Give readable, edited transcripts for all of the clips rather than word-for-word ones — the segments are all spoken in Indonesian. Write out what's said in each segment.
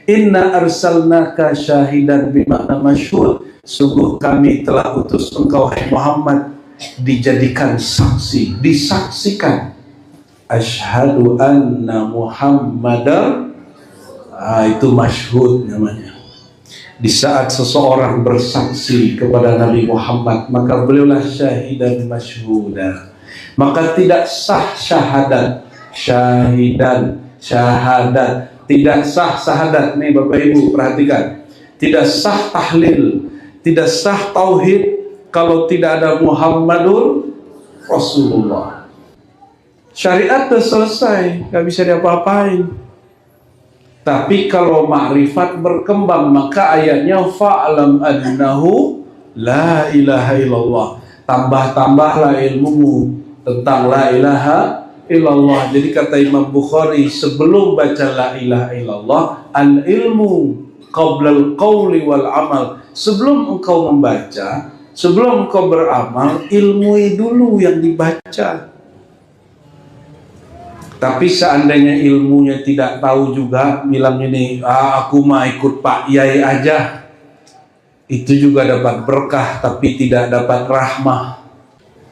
Inna arsalnaka syahidan bimakna masyhur. Sungguh kami telah utus engkau hai Muhammad dijadikan saksi, disaksikan. Asyhadu anna Muhammadar, itu masyhud namanya. Di saat seseorang bersaksi kepada Nabi Muhammad, maka beliaulah syahidan masyhuda. Maka tidak sah syahadat, syahidan, syahadat, tidak sah syahadat. Nih Bapak Ibu perhatikan, tidak sah tahlil, tidak sah tauhid kalau tidak ada Muhammadur Rasulullah. Syariat sudah selesai, gak bisa diapa-apain. Tapi kalau ma'rifat berkembang, maka ayatnya fa'lam annahu la ilaha illallah. Tambah-tambahlah ilmumu tentang la ilaha illallah. Jadi kata Imam Bukhari, sebelum baca la ilaha illallah, al ilmu qablal qawli wal amal. Sebelum engkau membaca, sebelum engkau beramal, ilmui dulu yang dibaca. Tapi seandainya ilmunya tidak tahu juga, bilang ini, aku mah ikut Pak Yai aja, itu juga dapat berkah tapi tidak dapat rahmah.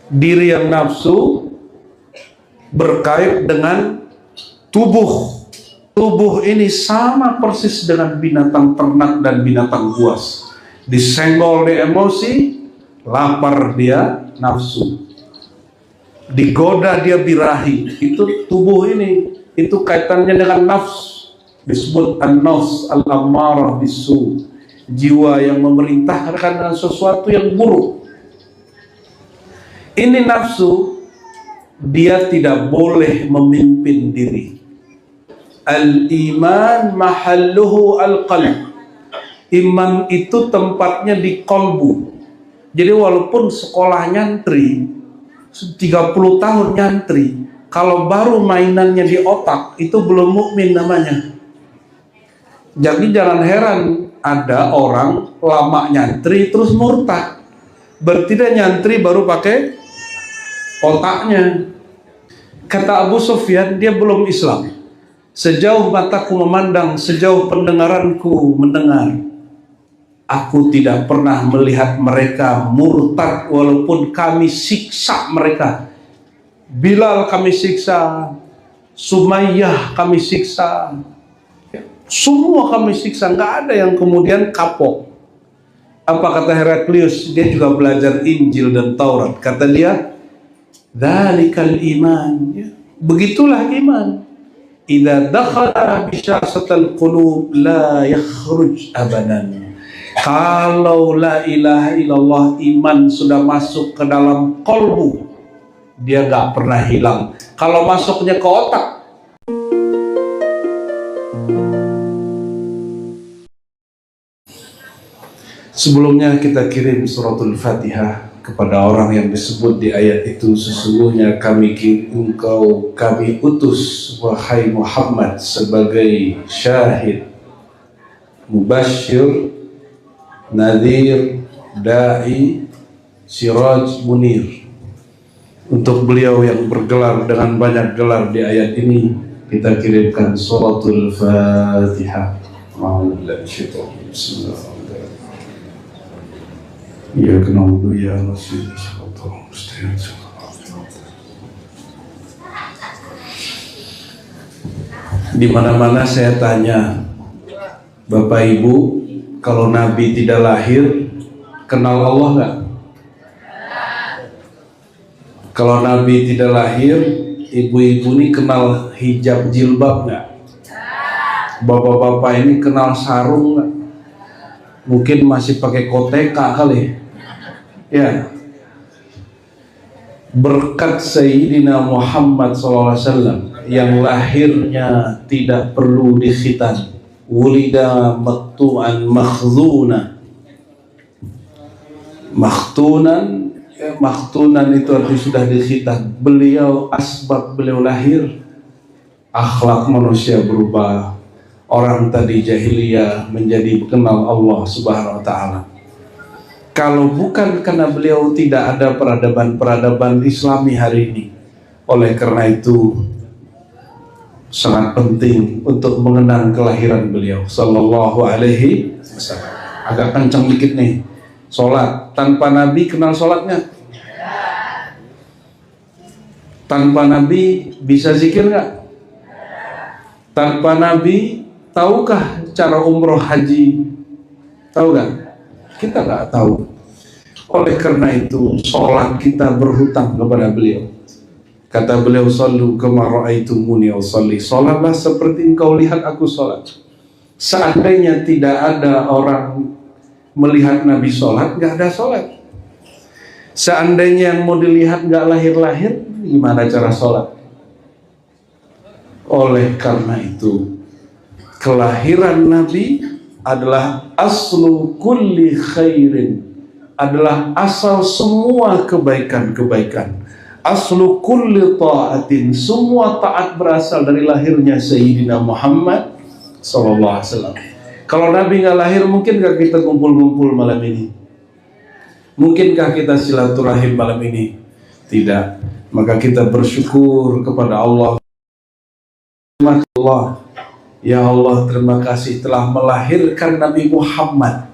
Diri yang nafsu berkait dengan tubuh. Tubuh ini sama persis dengan binatang ternak dan binatang buas. Disenggol dia emosi, lapar dia nafsu. Digoda dia birahi. Itu tubuh ini, itu kaitannya dengan nafs, disebut an-nafs al-ammarah bisu, jiwa yang memerintahkan dengan sesuatu yang buruk. Ini nafsu, dia tidak boleh memimpin diri. Al-iman mahalluhu al-qalb. Iman itu tempatnya di kolbu. Jadi walaupun sekolah nyantri 30 tahun nyantri, kalau baru mainannya di otak, itu belum mukmin namanya. Jadi jangan heran ada orang lama nyantri terus murtad. Berarti dia nyantri baru pakai otaknya. Kata Abu Sufyan, dia belum Islam. Sejauh mataku memandang, sejauh pendengaranku mendengar, aku tidak pernah melihat mereka murtad walaupun kami siksa mereka. Bilal kami siksa, Sumayyah kami siksa, semua kami siksa, nggak ada yang kemudian kapok. Apa kata Heraklius? Dia juga belajar Injil dan Taurat. Kata dia, dzalikal iman. Begitulah iman. Idza dakhala bisyasatal qulub la yakhruj abadan. Kalau la ilaha illallah, iman sudah masuk ke dalam kolbu, dia gak pernah hilang. Kalau masuknya ke otak, sebelumnya kita kirim suratul Fatihah kepada orang yang disebut di ayat itu. Sesungguhnya kami utus wahai Muhammad sebagai syahid, mubasyir, nadhir, da'i, siraj, munir. Untuk beliau yang bergelar dengan banyak gelar di ayat ini, kita kirimkan suratul Fatihah. Bismillahirrahmanirrahim. Ya kenal ya Rasul. Di mana-mana saya tanya, Bapak Ibu, kalau Nabi tidak lahir, kenal Allah nggak? Kalau Nabi tidak lahir, ibu-ibu ini kenal hijab jilbab nggak? Bapak-bapak ini kenal sarung nggak? Mungkin masih pakai koteka kali. Ya. Berkat Sayyidina Muhammad SAW yang lahirnya tidak perlu dikhitan. Wulida maktu'an makhzuna. Makhtunan itu artinya sudah dikhitan. Beliau, asbab beliau lahir, akhlak manusia berubah. Orang tadi jahiliyah menjadi kenal Allah Subhanahu wa ta'ala. Kalau bukan karena beliau, tidak ada peradaban-peradaban Islami hari ini. Oleh karena itu, sangat penting untuk mengenang kelahiran beliau sallallahu alaihi wasallam. Agak kencang dikit nih. Sholat tanpa Nabi, kenal sholatnya? Tanpa Nabi bisa zikir nggak? Tanpa Nabi tahukah cara umroh haji? Tahu nggak? Kita nggak tahu. Oleh karena itu sholat kita berhutang kepada beliau. Kata beliau, sallu kama ra'aitumuni usolli. Sholatlah seperti engkau lihat aku sholat. Seandainya tidak ada orang melihat Nabi sholat, nggak ada sholat. Seandainya yang mau dilihat nggak lahir-lahir, gimana cara sholat? Oleh karena itu, kelahiran Nabi adalah aslu kulli khairin, adalah asal semua kebaikan-kebaikan. Aslu kulli ta'atin, semua taat berasal dari lahirnya Sayyidina Muhammad sallallahu alaihi wasallam. Kalau Nabi nggak lahir, mungkinkah kita kumpul-kumpul malam ini? Mungkinkah kita silaturahim malam ini? Tidak. Maka kita bersyukur kepada Allah. Ya Allah, terima kasih telah melahirkan Nabi Muhammad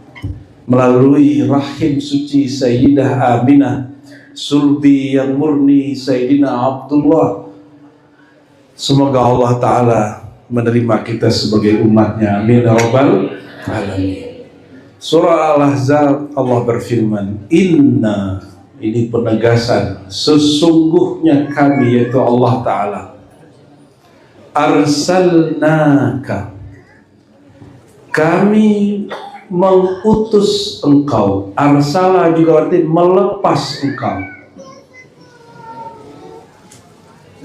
melalui rahim suci Sayyidah Aminah, sulbi yang murni Sayyidina Abdullah. Semoga Allah Ta'ala menerima kita sebagai umatnya. Amin ya rabbal alamin. Surah Al-Ahzab, Allah berfirman, Inna, ini penegasan, sesungguhnya kami, yaitu Allah Ta'ala, arsalnaka, kami mengutus engkau. Arsala juga berarti melepas engkau.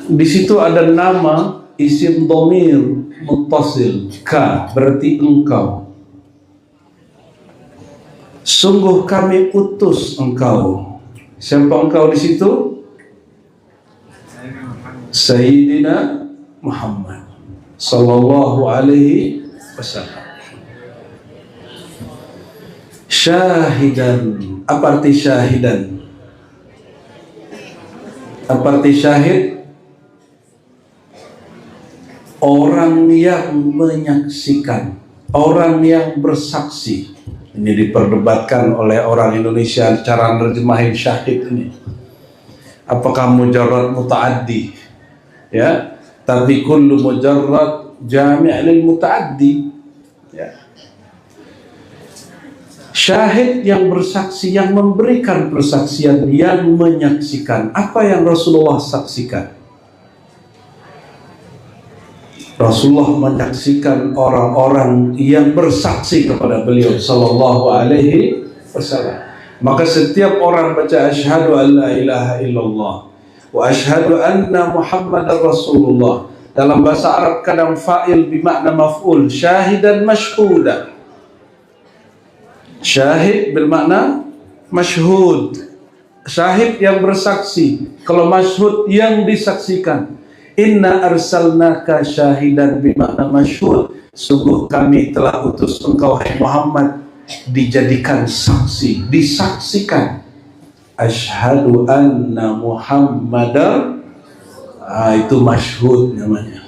Di situ ada nama isim dhamir muttasil, ka berarti engkau. Sungguh kami utus engkau. Siapa engkau di situ? Sayyidina Muhammad sallallahu alaihi wasallam. Syahidan. Apa arti syahidan? Apa arti syahid? Orang yang menyaksikan, orang yang bersaksi. Ini diperdebatkan oleh orang Indonesia cara nerjemahin syahid ini. Apakah mujarrad muta'addi? Ya, tapi kullu mujarrad jami' lil muta'addi. Ya. Syahid yang bersaksi, yang memberikan persaksian, yang menyaksikan. Apa yang Rasulullah saksikan? Rasulullah menyaksikan orang-orang yang bersaksi kepada beliau sallallahu alaihi wasallam. Maka setiap orang baca asyhadu an la ilaha illallah wa asyhadu anna Muhammadar Rasulullah. Dalam bahasa Arab kadang fa'il bermakna maf'ul, syahidan mashhuda. Syahid bermakna mashhud. Syahid yang bersaksi. Kalau mashhud yang disaksikan. Inna arsalnaka syahidan bermakna mashhud. Sungguh kami telah utus engkau hai Muhammad dijadikan saksi, disaksikan. Asyhadu anna Muhammadar, itu mashhud namanya.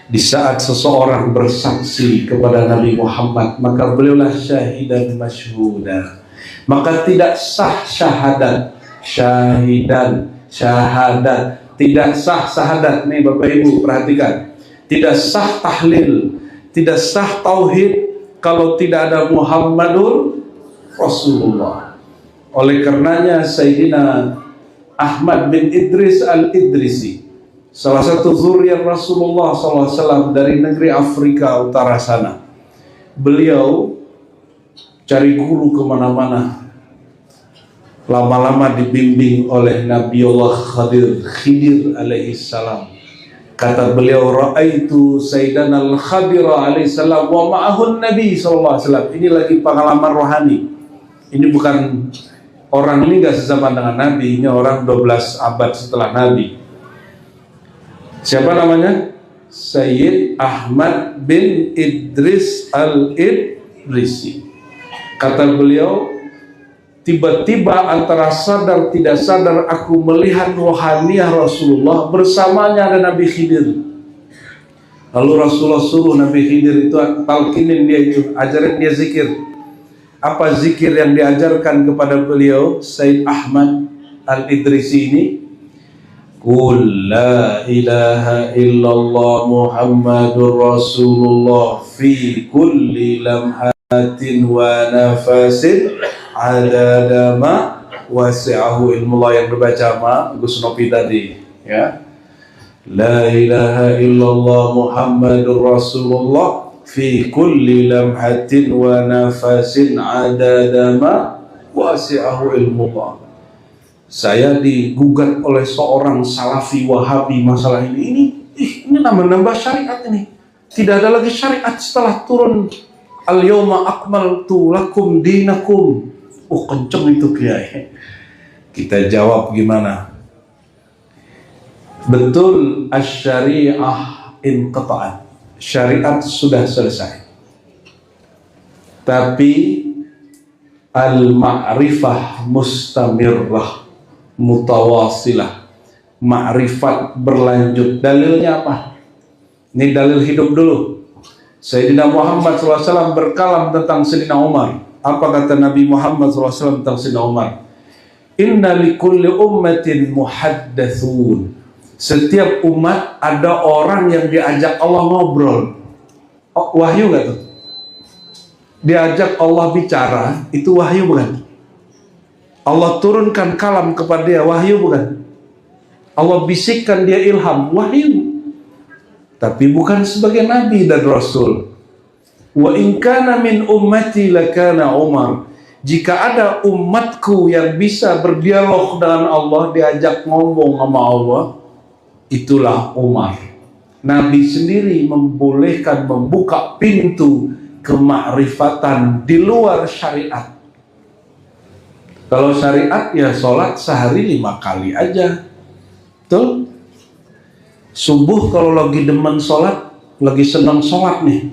Di saat seseorang bersaksi kepada Nabi Muhammad, maka beliaulah syahidan mashhuda. Maka tidak sah syahadat, syahidan, syahadat, tidak sah syahadat. Nih Bapak Ibu perhatikan, tidak sah tahlil, tidak sah tauhid kalau tidak ada Muhammadur Rasulullah. Oleh karenanya Sayyidina Ahmad bin Idris al-Idrisi, salah satu zuriat Rasulullah SAW dari negeri Afrika Utara sana, beliau cari guru kemana-mana. Lama-lama dibimbing oleh Nabiullah Khidir alaihi salam. Kata beliau, ra'aitu Sayyidana al-Khadir alaihi salam wa ma'ahun Nabi sallallahu alaihi wasallam. Ini lagi pengalaman rohani. Ini bukan orang ini gak sezaman dengan Nabi, ini orang 12 abad setelah Nabi. Siapa namanya? Sayyid Ahmad bin Idris al-Idrisi. Kata beliau, tiba-tiba antara sadar tidak sadar aku melihat rohaniah Rasulullah, bersamanya ada Nabi Khidir. Lalu Rasulullah suruh Nabi Khidir itu talqinin dia itu, ajarin dia zikir. Apa zikir yang diajarkan kepada beliau Said Ahmad Al-Idrisi ini? Qul la ilaha illallah Muhammadur Rasulullah fi kulli lamhatin wa nafasin adada ma wasi'ahu ilmullah, yang dibaca ma Gus Nopi tadi, ya. La ilaha illallah Muhammadur Rasulullah fi kulli lamhatin wa nafasin adada ma wasi'ahu ilmullah. Saya digugat oleh seorang salafi wahabi masalah ini nambah syariat ini. Tidak ada lagi syariat setelah turun al-yawma akmaltu lakum dinakum. Oh, kenceng itu kiai. Kita jawab gimana? Betul, asy-syariah inqata'at. Syariat sudah selesai. Tapi al-ma'rifah mustamirrah, mutawasilah. Ma'rifat berlanjut. Dalilnya apa? Ini dalil hidup dulu. Sayyidina Muhammad SAW berkalam tentang Sayyidina Umar. Apa kata Nabi Muhammad SAW tentang Sayyidina Umar? Inna likulli ummatin muhaddathun. Setiap umat ada orang yang diajak Allah ngobrol. Oh, wahyu gak tuh? Diajak Allah bicara, itu wahyu bukan? Allah turunkan kalam kepada dia, wahyu bukan? Allah bisikkan dia ilham, wahyu. Tapi bukan sebagai nabi dan rasul. Wa in kana min ummati lakana Umar. Jika ada umatku yang bisa berdialog dengan Allah, diajak ngomong sama Allah, itulah Umar. Nabi sendiri membolehkan membuka pintu kemakrifatan di luar syariat. Kalau syariat ya sholat sehari 5 kali aja. Betul? Subuh kalau lagi demen sholat, lagi senang sholat nih,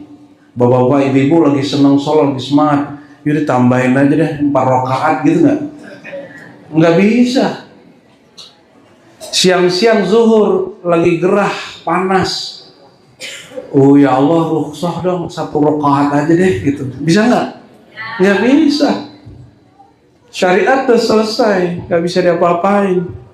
bapak-bapak ibu-ibu lagi senang sholat, lagi semangat, yaudah tambahin aja deh 4 rakaat gitu nggak? Nggak bisa. Siang-siang zuhur lagi gerah, panas, oh ya Allah rukhsah dong 1 rakaat aja deh gitu. Bisa nggak? Nggak bisa. Syariat udah selesai, nggak bisa diapa-apain.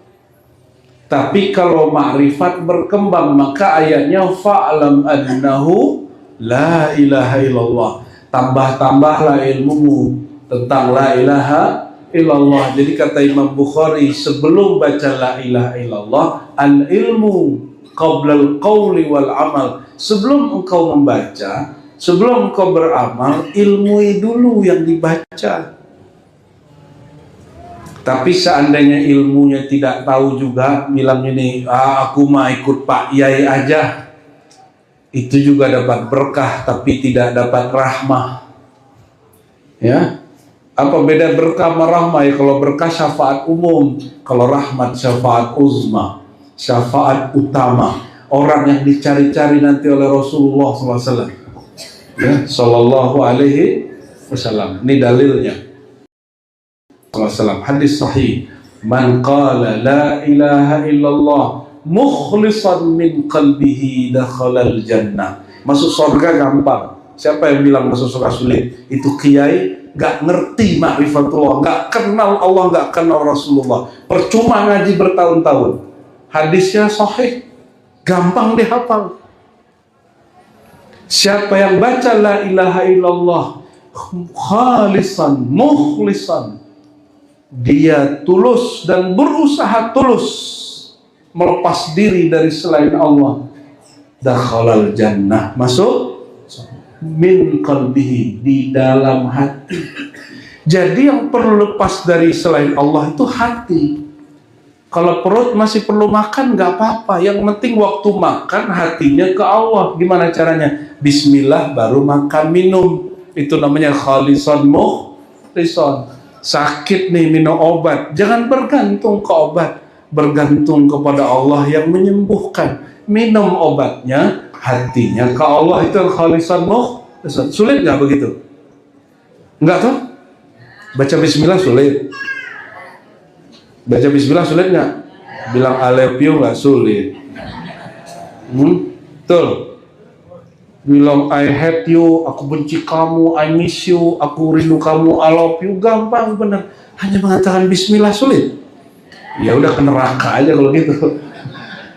Tapi kalau ma'rifat berkembang, maka ayatnya fa'lam annahu la ilaha illallah. Tambah-tambahlah ilmumu tentang la ilaha illallah. Jadi kata Imam Bukhari, sebelum baca la ilaha illallah, al ilmu qablal qawli wal amal. Sebelum engkau membaca, sebelum engkau beramal, ilmui dulu yang dibaca. Tapi seandainya ilmunya tidak tahu juga, bilang ini, aku mah ikut Pak Yai aja, itu juga dapat berkah tapi tidak dapat rahmah. Ya, apa beda berkah sama rahmah? Ya, kalau berkah syafaat umum, kalau rahmat syafaat uzma, syafaat utama, orang yang dicari-cari nanti oleh Rasulullah SAW. Ya, Sallallahu Alaihi Wasallam. Ini dalilnya. Hadis sahih, man qala la ilaha illallah mukhlishan min qalbihi dakhalal jannah. Masuk surga gampang. Siapa yang bilang masuk surga sulit? Itu kiai gak ngerti ma'rifatullah, gak kenal Allah, gak kenal Rasulullah, percuma ngaji bertahun-tahun. Hadisnya sahih, gampang dihafal. Siapa yang baca la ilaha illallah khalisan mukhlisan, dia tulus dan berusaha tulus melepas diri dari selain Allah, dakhalal jannah, masuk min qalbihi, di dalam hati. Jadi yang perlu lepas dari selain Allah itu hati. Kalau perut masih perlu makan nggak apa-apa, yang penting waktu makan hatinya ke Allah. Gimana caranya? Bismillah baru makan minum, itu namanya khalisan mukhlisan. Sakit nih minum obat, jangan bergantung ke obat, bergantung kepada Allah yang menyembuhkan. Minum obatnya, hatinya ke Allah, itu khalisan mukhlisan. Sulit nggak begitu? Enggak tuh? Baca bismillah sulit. Baca bismillah sulit nggak? Bilang I love you nggak sulit. Betul. bilang I hate you, aku benci kamu, I miss you, aku rindu kamu, I love you, gampang bener. Hanya mengatakan bismillah sulit. Ya udah ke neraka aja kalau gitu.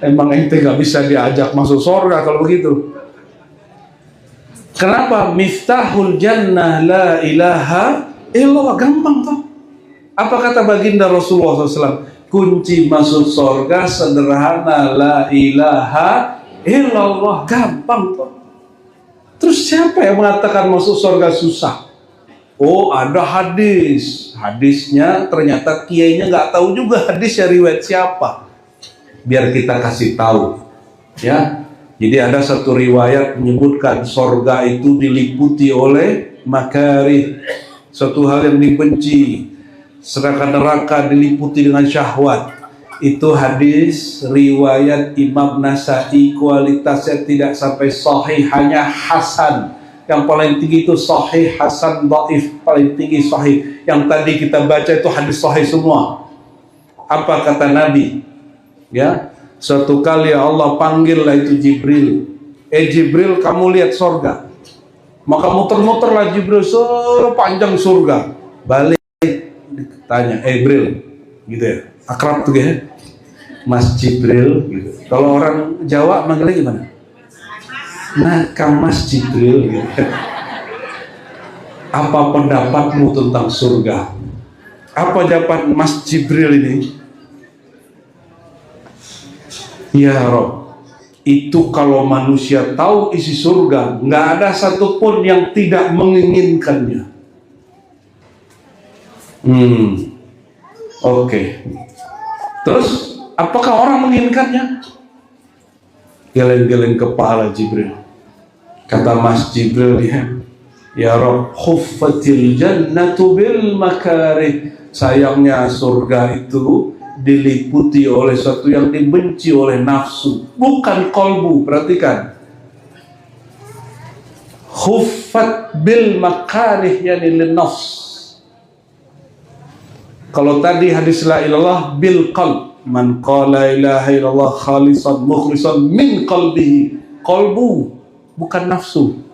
Emang ente nggak bisa diajak masuk surga kalau begitu. Kenapa? Miftahul jannah la ilaha illallah, gampang toh. Apa kata baginda Rasulullah SAW? Kunci masuk surga sederhana, la ilaha illallah, gampang toh. Terus siapa yang mengatakan masuk surga susah? Oh, ada hadis. Hadisnya ternyata kiainya nggak tahu juga hadisnya riwayat siapa. Biar kita kasih tahu, ya. Jadi ada satu riwayat menyebutkan surga itu diliputi oleh makarih, suatu hal yang dibenci. Sedangkan neraka diliputi dengan syahwat. Itu hadis riwayat Imam Nasai, kualitasnya tidak sampai sahih, hanya hasan. Yang paling tinggi itu sahih, hasan, dhaif, paling tinggi sahih. Yang tadi kita baca itu hadis sahih semua. Apa kata Nabi? Ya, suatu kali Allah panggillah itu Jibril. Jibril, kamu lihat surga. Maka muter-muterlah Jibril sepanjang surga. Balik tanya, Jibril, gitu ya. Akrab tuh ya, Mas Jibril gitu. Kalau orang Jawa manggilnya gimana? Nah, Mas Jibril gitu. Apa pendapatmu tentang surga? Apa jawaban Mas Jibril ini? Ya Rob, itu kalau manusia tahu isi surga, nggak ada satupun yang tidak menginginkannya. Oke. Terus, apakah orang menginginkannya? Geleng-geleng kepala Jibril. Kata Mas Jibril, ya Rob, khuffatil jannatu bil makarih. Sayangnya surga itu diliputi oleh sesuatu yang dibenci oleh nafsu, bukan kolbu. Perhatikan, khuffat bil makarih, yani lin nafs. Kalau tadi hadis la ilallah bil qalb, man qala ilaha illallah khalisan mukhlisan min qalbihi, qalbu, bukan nafsu.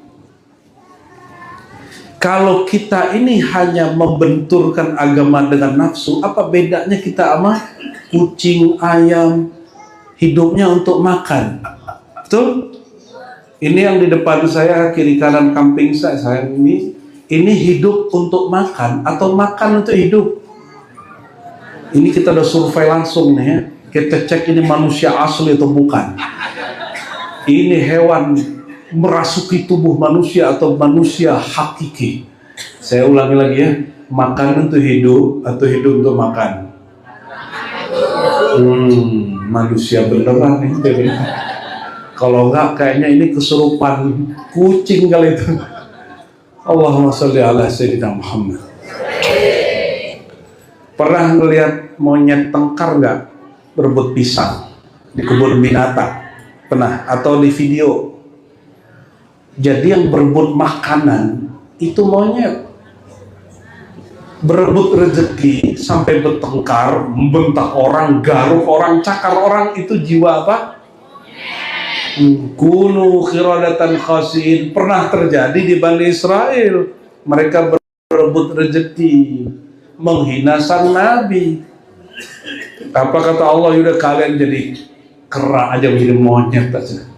Kalau kita ini hanya membenturkan agama dengan nafsu, apa bedanya kita sama kucing, ayam, hidupnya untuk makan? Betul? Ini yang di depan saya, kiri kanan kambing saya ini hidup untuk makan atau makan untuk hidup? Ini kita udah survei langsung nih ya. Kita cek ini manusia asli atau bukan. Ini hewan merasuki tubuh manusia atau manusia hakiki. Saya ulangi lagi ya, makan untuk hidup atau hidup untuk makan? Manusia beneran nih. Kalau enggak kayaknya ini kesurupan kucing kali itu. Allahumma sholli ala sayyidina Muhammad. Pernah ngelihat monyet tengkar nggak berebut pisang di kebun binatang? Pernah? Atau di video? Jadi yang berebut makanan itu monyet, berebut rezeki sampai bertengkar, membentak orang, garuk orang, cakar orang, itu jiwa apa? Kunu khiradatan khasiin. Pernah terjadi di Bani Israel. Mereka berebut rezeki, menghina sang Nabi. Apa kata Allah? Yaudah kalian jadi kera aja, menjadi monyet aja.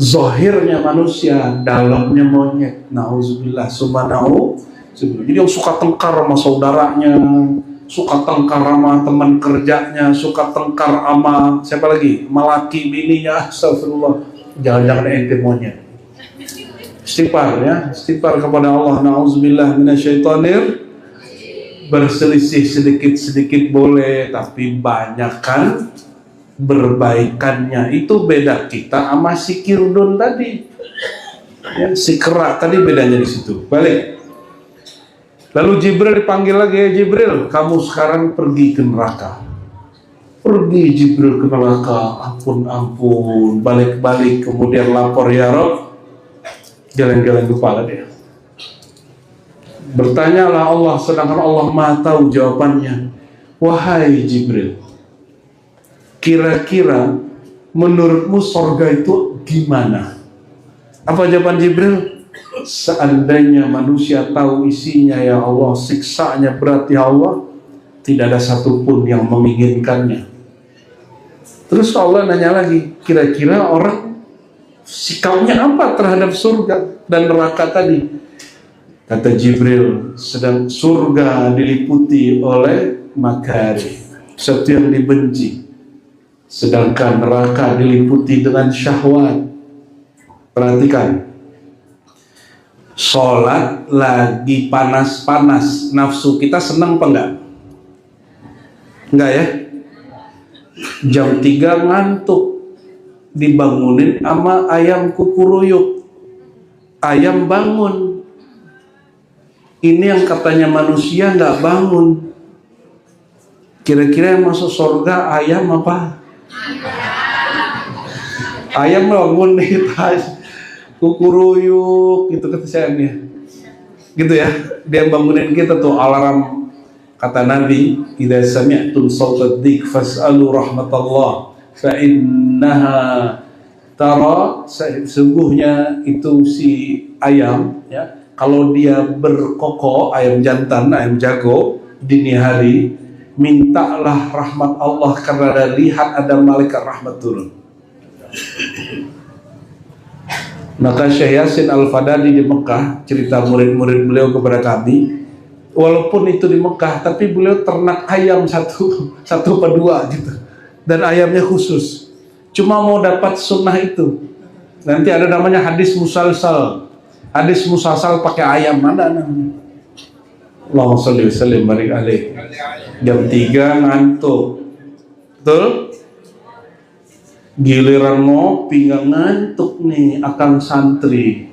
Zahirnya manusia, dalamnya monyet. Nauzubillah, subhanahu. Jadi yang suka tengkar sama saudaranya, suka tengkar sama teman kerjanya, suka tengkar sama siapa lagi? Malaki bininya. Astagfirullah. Jangan-jangan ente monyet. Istighfar ya, istighfar kepada Allah. Nauzubillah minasyaitonir. Berselisih sedikit-sedikit boleh, tapi banyakkan berbaikannya. Itu beda kita sama si Kirdun tadi ya, si kera tadi, bedanya di situ. Balik. Lalu Jibril dipanggil lagi, ya Jibril, kamu sekarang pergi ke neraka. Pergi Jibril ke neraka. Ampun, balik-balik, kemudian lapor, ya Rob. Jalan-jalan kepala dia. Bertanyalah Allah, sedangkan Allah Maha tahu jawabannya. Wahai Jibril, kira-kira menurutmu surga itu gimana? Apa jawaban Jibril? Seandainya manusia tahu isinya ya Allah, siksanya berat ya Allah, tidak ada satupun yang menginginkannya. Terus Allah nanya lagi, kira-kira orang sikapnya apa terhadap surga dan neraka tadi? Kata Jibril, sedang surga diliputi oleh makari, sesuatu yang dibenci, sedangkan neraka diliputi dengan syahwat. Perhatikan, sholat lagi panas-panas, nafsu kita senang apa enggak? Enggak ya? Jam 3 ngantuk, dibangunin sama ayam kukuruyuk, ayam bangun. Ini yang katanya manusia nggak bangun. Kira-kira yang masuk surga ayam apa? Ayam bangun nih, kukuruyuk gitu kesannya. Gitu ya, dia bangunin kita tuh alarm. Kata Nabi, idza sami'tum sawtad dik fas'alu rahmatallah fa innaha tara, sesungguhnya itu si ayam ya, kalau dia berkokok, ayam jantan, ayam jago dini hari, mintalah rahmat Allah karena ada lihat ada malaikat rahmat turun. Maka Syekh Yasin Al-Fadani di Mekah cerita murid-murid beliau kepada kami, walaupun itu di Mekah, tapi beliau ternak ayam satu apa dua gitu, dan ayamnya khusus, cuma mau dapat sunnah itu. Nanti ada namanya hadis musalsal. Hadis musalsal pakai ayam, ada namanya. Allahumma sholli wa sallim barik alaih. Jam 3 ngantuk, betul? Giliran ngopi nggak ngantuk nih akang santri.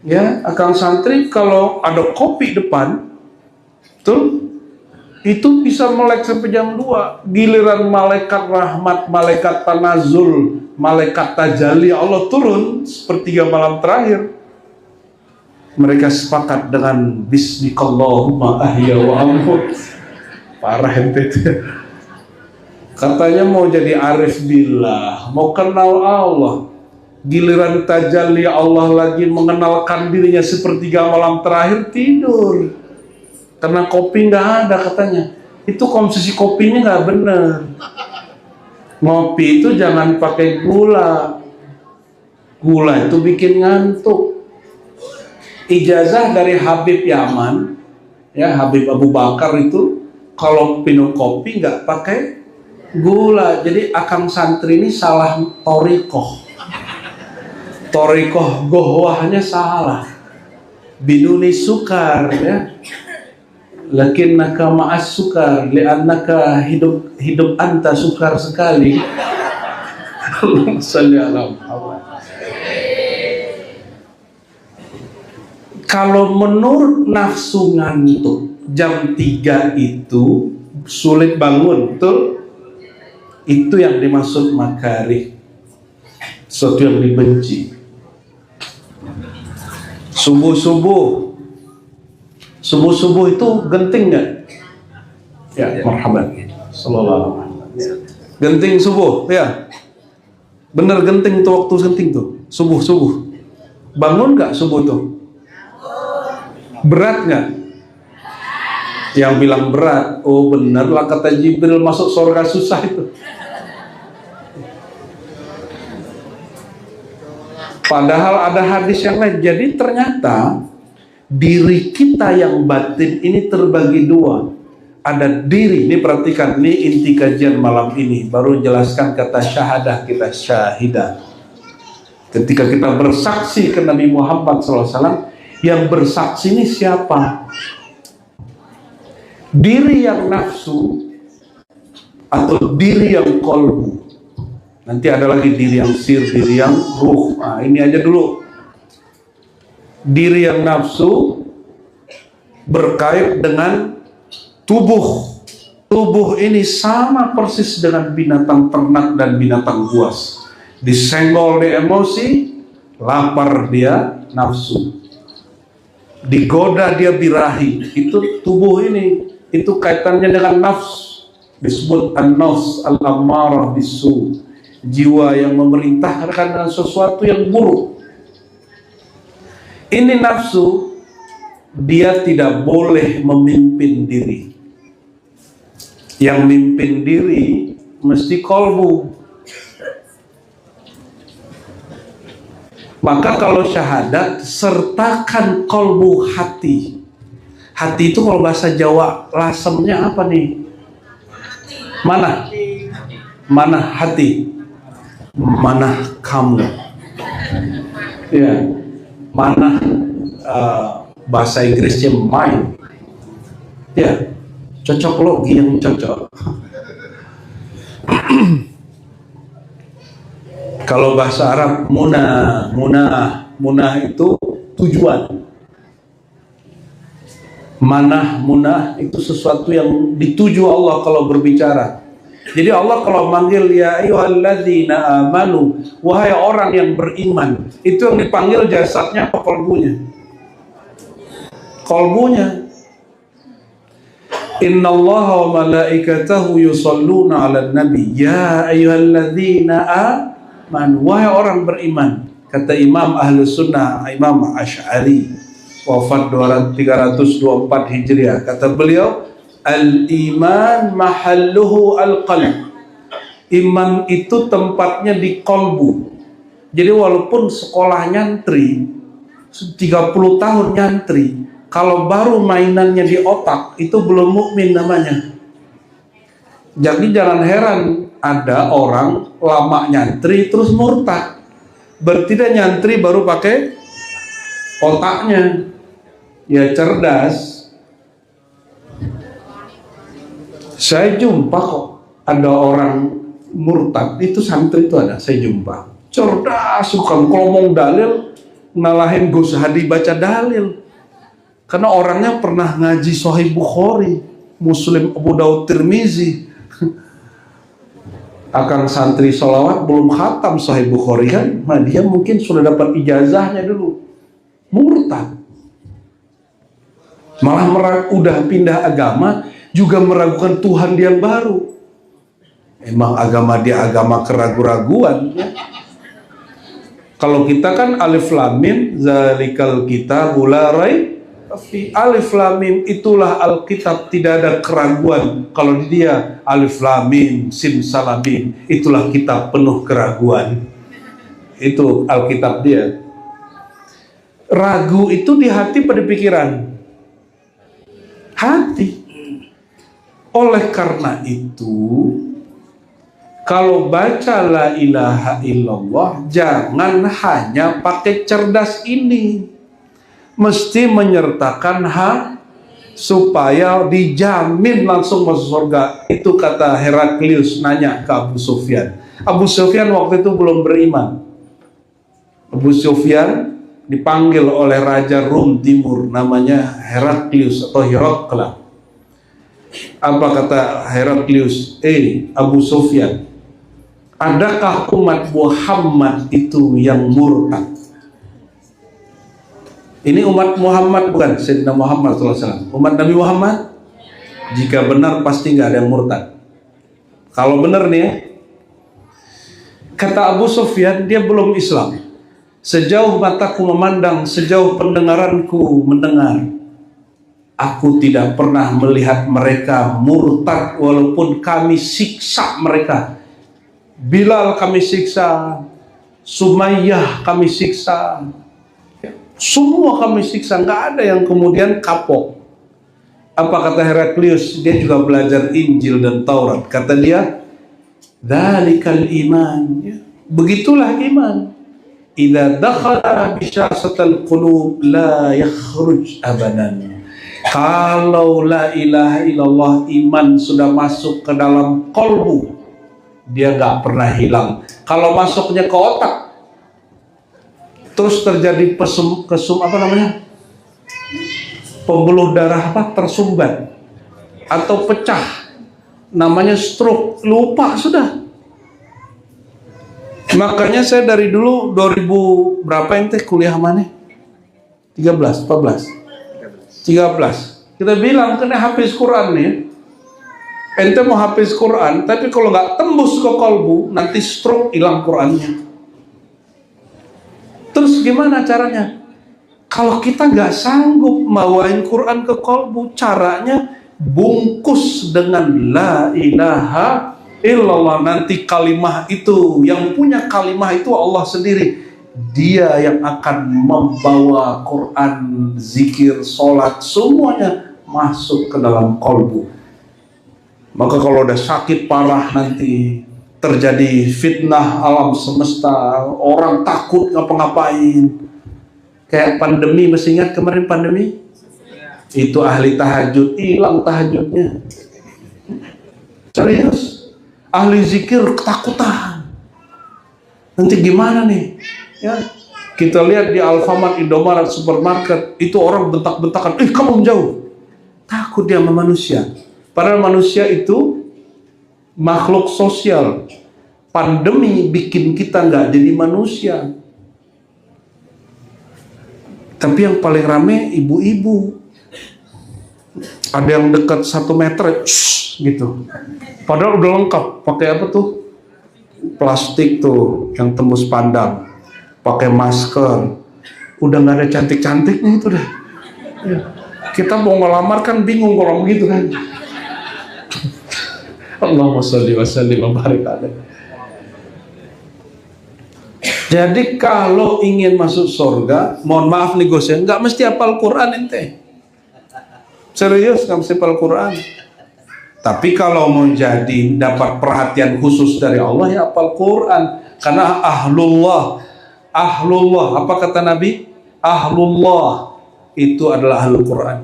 Ya, akang santri kalau ada kopi depan, betul? Itu bisa melek sampai jam 2. Giliran malaikat rahmat, malaikat tanazul, malaikat tajalli Allah turun sepertiga malam terakhir, mereka sepakat dengan bismikallahumma ahya wa amut. Parah ente. Katanya mau jadi arif billah, mau kenal Allah. Giliran tajalli Allah lagi mengenalkan dirinya sepertiga malam terakhir, tidur. Karena kopi nggak ada katanya. Itu komposisi kopinya nggak bener. Ngopi itu jangan pakai gula. Gula itu bikin ngantuk. Ijazah dari Habib Yaman, ya Habib Abu Bakar itu, kalau minum kopi nggak pakai gula. Jadi akang santri ini salah torikoh. Torikoh gohwahnya salah. Biduni sukar ya. Lakinnaka ma'as sukar li'annaka hidup anta sukar sekali. Allahumma shalli ala Muhammad. Kalau menurut nafsu ngantuk jam 3 itu sulit bangun, betul? Itu yang dimaksud makarih, sesuatu yang dibenci. Subuh itu genting nggak? Ya, marhaban. Sallallahu alaihi wasallam. Genting subuh, ya. Bener genting tuh, waktu genting tuh. Subuh. Bangun nggak subuh tuh? Berat nggak? Yang bilang berat, oh bener lah kata Jibril, masuk surga susah itu. Padahal ada hadis yang lain. Jadi ternyata diri kita yang batin ini terbagi dua. Ada diri, ini perhatikan, ini inti kajian malam ini. Baru jelaskan kata syahadah kita, syahidah. Ketika kita bersaksi ke Nabi Muhammad SAW, yang bersaksi ini siapa? Diri yang nafsu atau diri yang kolbu. Nanti ada lagi diri yang sir, diri yang ruh. Nah, ini aja dulu. Diri yang nafsu berkait dengan tubuh. Tubuh ini sama persis dengan binatang ternak dan binatang buas. Disenggol dia emosi, lapar dia nafsu. Digoda dia birahi. Itu tubuh ini. Itu kaitannya dengan nafs. Disebut an-nafs al-ammarah bisu. Jiwa yang memerintahkan sesuatu yang buruk. Ini nafsu, dia tidak boleh memimpin diri. Yang mimpin diri mesti kolbu. Maka kalau syahadat, sertakan kolbu hati. Hati itu kalau bahasa Jawa lasemnya apa nih? Mana? Mana hati? Mana kamu? Ya, mana bahasa Inggrisnya mind. Ya, cocok logi yang cocok. Kalau bahasa Arab munah itu tujuan. Munah itu sesuatu yang dituju Allah kalau berbicara. Jadi Allah kalau manggil ya ayyuhalladzina amanu, wahai orang yang beriman, itu yang dipanggil jasadnya apa kolbunya? Kolbunya. Innallaha wa malaikatahu yusholluna 'alan nabi ya ayyuhalladzina amanu, wahai orang beriman. Kata Imam Ahlus Sunnah, Imam Asy'ari, wafat 324 Hijriah, kata beliau, al-iman mahalluhu al-qalb. Iman itu tempatnya di kolbu. Jadi walaupun sekolah nyantri 30 tahun nyantri, kalau baru mainannya di otak, itu belum mukmin namanya. Jadi jangan heran ada orang lama nyantri terus murtad. Berarti dia nyantri baru pakai otaknya. Ya cerdas. Saya jumpa kok ada orang murtad, itu santri itu ada, saya jumpa. Cerdas, suka ngomong dalil, ngalahin Gus Hadi baca dalil. Karena orangnya pernah ngaji Sahih Bukhari, Muslim, Abu Daud, Tirmizi. Akang santri sholawat belum khatam Sahih Bukhari kan, nah dia mungkin sudah dapat ijazahnya dulu. Murtad. Malah udah pindah agama, juga meragukan Tuhan yang baru. Emang agama dia agama keraguan-raguan ya? Kalau kita kan alif lam mim zalikal kitabul la raib fi, alif lam mim itulah Alkitab, tidak ada keraguan. Kalau dia alif lam mim sin salabim, itulah kitab penuh keraguan. Itu Alkitab dia. Ragu itu di hati pada pikiran. Hati. Oleh karena itu, kalau baca la ilaha illallah, jangan hanya pakai cerdas ini, mesti menyertakan supaya dijamin langsung masuk surga. Itu kata Heraklius nanya ke Abu Sufyan. Abu Sufyan waktu itu belum beriman. Abu Sufyan dipanggil oleh Raja Rum Timur, namanya Heraklius atau Herakla. Apa kata Heraklius? Abu Sufyan, adakah umat Muhammad itu yang murtad? Ini umat Muhammad bukan Sayyidina Muhammad SAW. Umat Nabi Muhammad, jika benar pasti nggak ada yang murtad. Kalau benar nih ya, kata Abu Sufyan, dia belum Islam. Sejauh mataku memandang, sejauh pendengaranku mendengar, aku tidak pernah melihat mereka murtad walaupun kami siksa mereka. Bilal kami siksa, Sumayyah kami siksa, semua kami siksa, nggak ada yang kemudian kapok. Apa kata Heraklius? Dia juga belajar Injil dan Taurat. Kata dia, dzalikal iman. Begitulah iman. Idza dakhala bisyasatal qulub la yakhruj abadan. Kalau la ilaha illallah, iman sudah masuk ke dalam kolbu, dia gak pernah hilang. Kalau masuknya ke otak, terus terjadi pembuluh darah tersumbat atau pecah, namanya stroke, lupa sudah. Makanya saya dari dulu 2000 berapa ente kuliah mana? 13, 14, 13. Kita bilang kena hafiz Quran nih. Ente mau hafiz Quran, tapi kalau nggak tembus ke kolbu, nanti stroke, hilang Qurannya. Terus gimana caranya? Kalau kita nggak sanggup bawain Quran ke kolbu, caranya bungkus dengan la ilaha illallah. Nanti kalimah itu, yang punya kalimah itu Allah sendiri. Dia yang akan membawa Quran, zikir, sholat, semuanya masuk ke dalam kolbu. Maka kalau udah sakit parah nanti, terjadi fitnah alam semesta, orang takut ngapa-ngapain. Kayak pandemi, masih ingat kemarin pandemi? Itu ahli tahajud, hilang tahajudnya. Serius. Ahli zikir ketakutan. Nanti gimana nih? Ya, kita lihat di Alfamart, Indomaret, supermarket, itu orang bentak-bentakan, kamu menjauh. Takut dia sama manusia. Padahal manusia itu makhluk sosial. Pandemi bikin kita nggak jadi manusia. Tapi yang paling rame ibu-ibu. Ada yang dekat 1 meter, gitu. Padahal udah lengkap. Pakai apa tuh? Plastik tuh, yang tembus pandang. Pakai masker. Udah nggak ada cantik-cantiknya itu deh. Ya. Kita mau ngelamar kan bingung kalau begitu kan. Allahumma sholli wa sallim wa barik alaihi. Jadi kalau ingin masuk surga, mohon maaf nih Gus ya, nggak mesti hafal Quran ente. Serius, nggak mesti hafal Quran. Tapi kalau mau jadi dapat perhatian khusus dari Allah, ya hafal Quran. Karena ahlullah, apa kata Nabi? Ahlullah itu adalah ahlul Quran.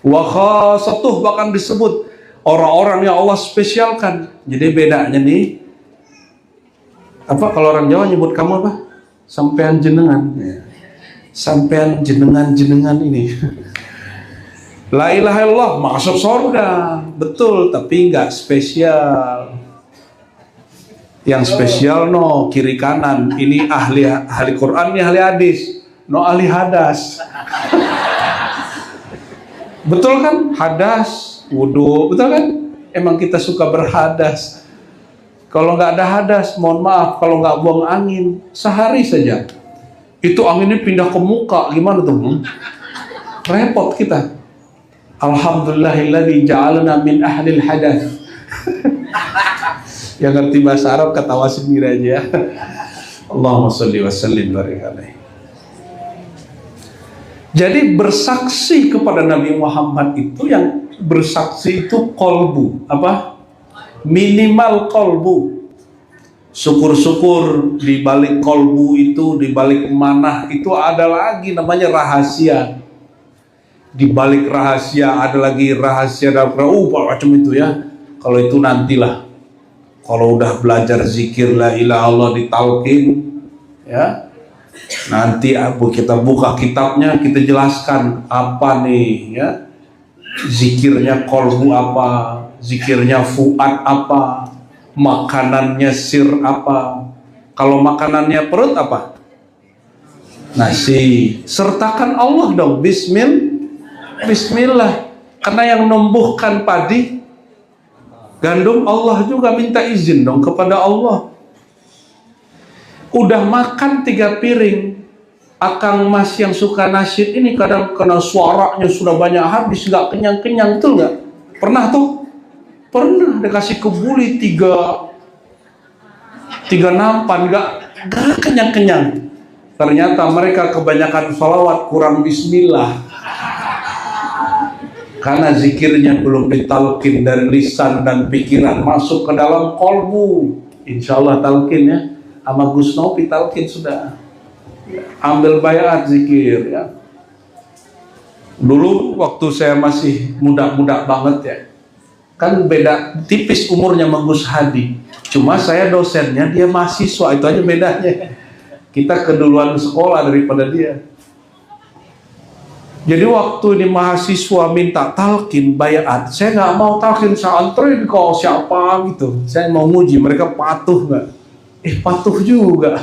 Wa khasatuh, bahkan disebut orang-orang yang Allah spesialkan. Jadi bedanya nih, apa kalau orang Jawa nyebut kamu apa? Sampean jenengan. Sampean jenengan ini. La ilaha illallah masuk surga, betul, tapi nggak spesial. Yang spesial no kiri kanan. Ini ahli Quran, ini ahli hadis. No ahli hadas. Betul kan? Hadas, wudu, betul kan? Emang kita suka berhadas. Kalau nggak ada hadas, mohon maaf, kalau nggak buang angin sehari saja, itu anginnya pindah ke muka, gimana tuh? Repot kita. Alhamdulillahilladzi ja'alna min ahlil hadas. Yang ngerti bahasa Arab ketawa sendiri aja. Allahumma sholli wa sallim barik alaihi. Jadi bersaksi kepada Nabi Muhammad itu, yang bersaksi itu kolbu, apa? Minimal kolbu. Syukur-syukur di balik kolbu itu, di balik manah itu ada lagi namanya rahasia. Di balik rahasia ada lagi rahasia dalam macam itu ya. Kalau itu nantilah. Kalau udah belajar zikir la ilaha illallah ditalqin ya. Nanti kita buka kitabnya, kita jelaskan apa nih ya. Zikirnya kolbu apa, zikirnya fuad apa, makanannya sir apa. Kalau makanannya perut apa? Nasi. Sertakan Allah dong, Bismillah. Karena yang numbuhkan padi gandum, Allah juga minta izin dong kepada Allah. Udah makan 3 piring, Akang Mas yang suka nasyid ini kadang kena suaranya sudah banyak habis, nggak kenyang-kenyang, betul nggak? Pernah tuh? Pernah dikasih kebuli 3 nampan, nggak kenyang-kenyang. Ternyata mereka kebanyakan sholawat, kurang bismillah. Karena zikirnya belum ditalkin dari lisan dan pikiran masuk ke dalam kolbu. Insya Allah talkin ya. Sama Gus Nopi talkin sudah. Ambil bayat zikir ya. Dulu waktu saya masih muda-muda banget ya. Kan beda tipis umurnya sama Gus Hadi. Cuma saya dosennya, dia mahasiswa, itu aja bedanya. Kita keduluan sekolah daripada dia. Jadi waktu ini mahasiswa minta talkin bayat, saya nggak mau talkin, saya anterin kau siapa gitu. Saya mau nguji mereka patuh nggak? Patuh juga.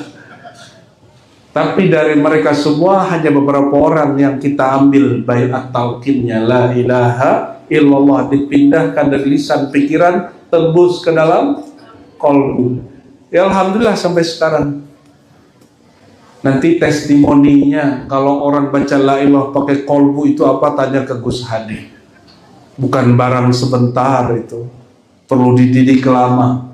Tapi dari mereka semua hanya beberapa orang yang kita ambil bayat talkinnya, la ilaha illallah, dipindahkan dari lisan pikiran tembus ke dalam kolbu. Ya alhamdulillah sampai sekarang. Nanti testimoninya kalau orang baca la ilah pakai kolbu itu apa, tanya ke Gus Hadi. Bukan barang sebentar itu, perlu dididik lama.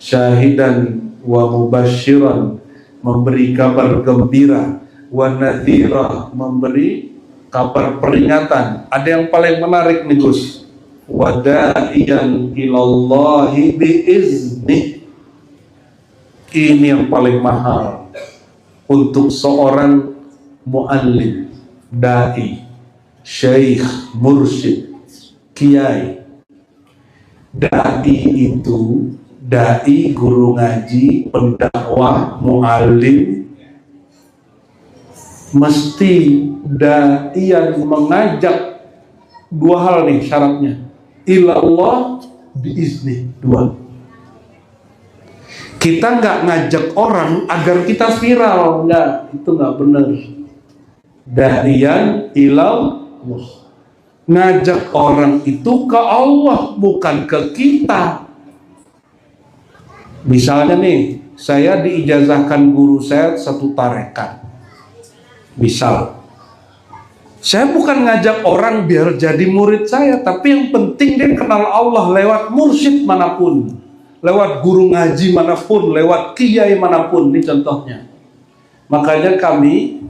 Syahidan wa mubasyiran, memberi kabar gembira, wa nadhira, memberi kabar peringatan. Ada yang paling menarik nih Gus, wa da'iyan ilallahi biizni. Ini yang paling mahal untuk seorang muallim, dai, syekh, mursyid, kiai. Dai itu, dai guru ngaji, pendakwah, muallim, mesti dai yang mengajak dua hal nih syaratnya. Ilallah biizni, dua. Kita nggak ngajak orang agar kita viral, nggak, itu nggak benar. Da'iyan ilallah, ngajak orang itu ke Allah, bukan ke kita. Misalnya nih, saya diijazahkan guru saya satu tarekat. Misal, saya bukan ngajak orang biar jadi murid saya, tapi yang penting dia kenal Allah lewat mursyid manapun, lewat guru ngaji manapun, lewat kiai manapun. Ini contohnya. Makanya kami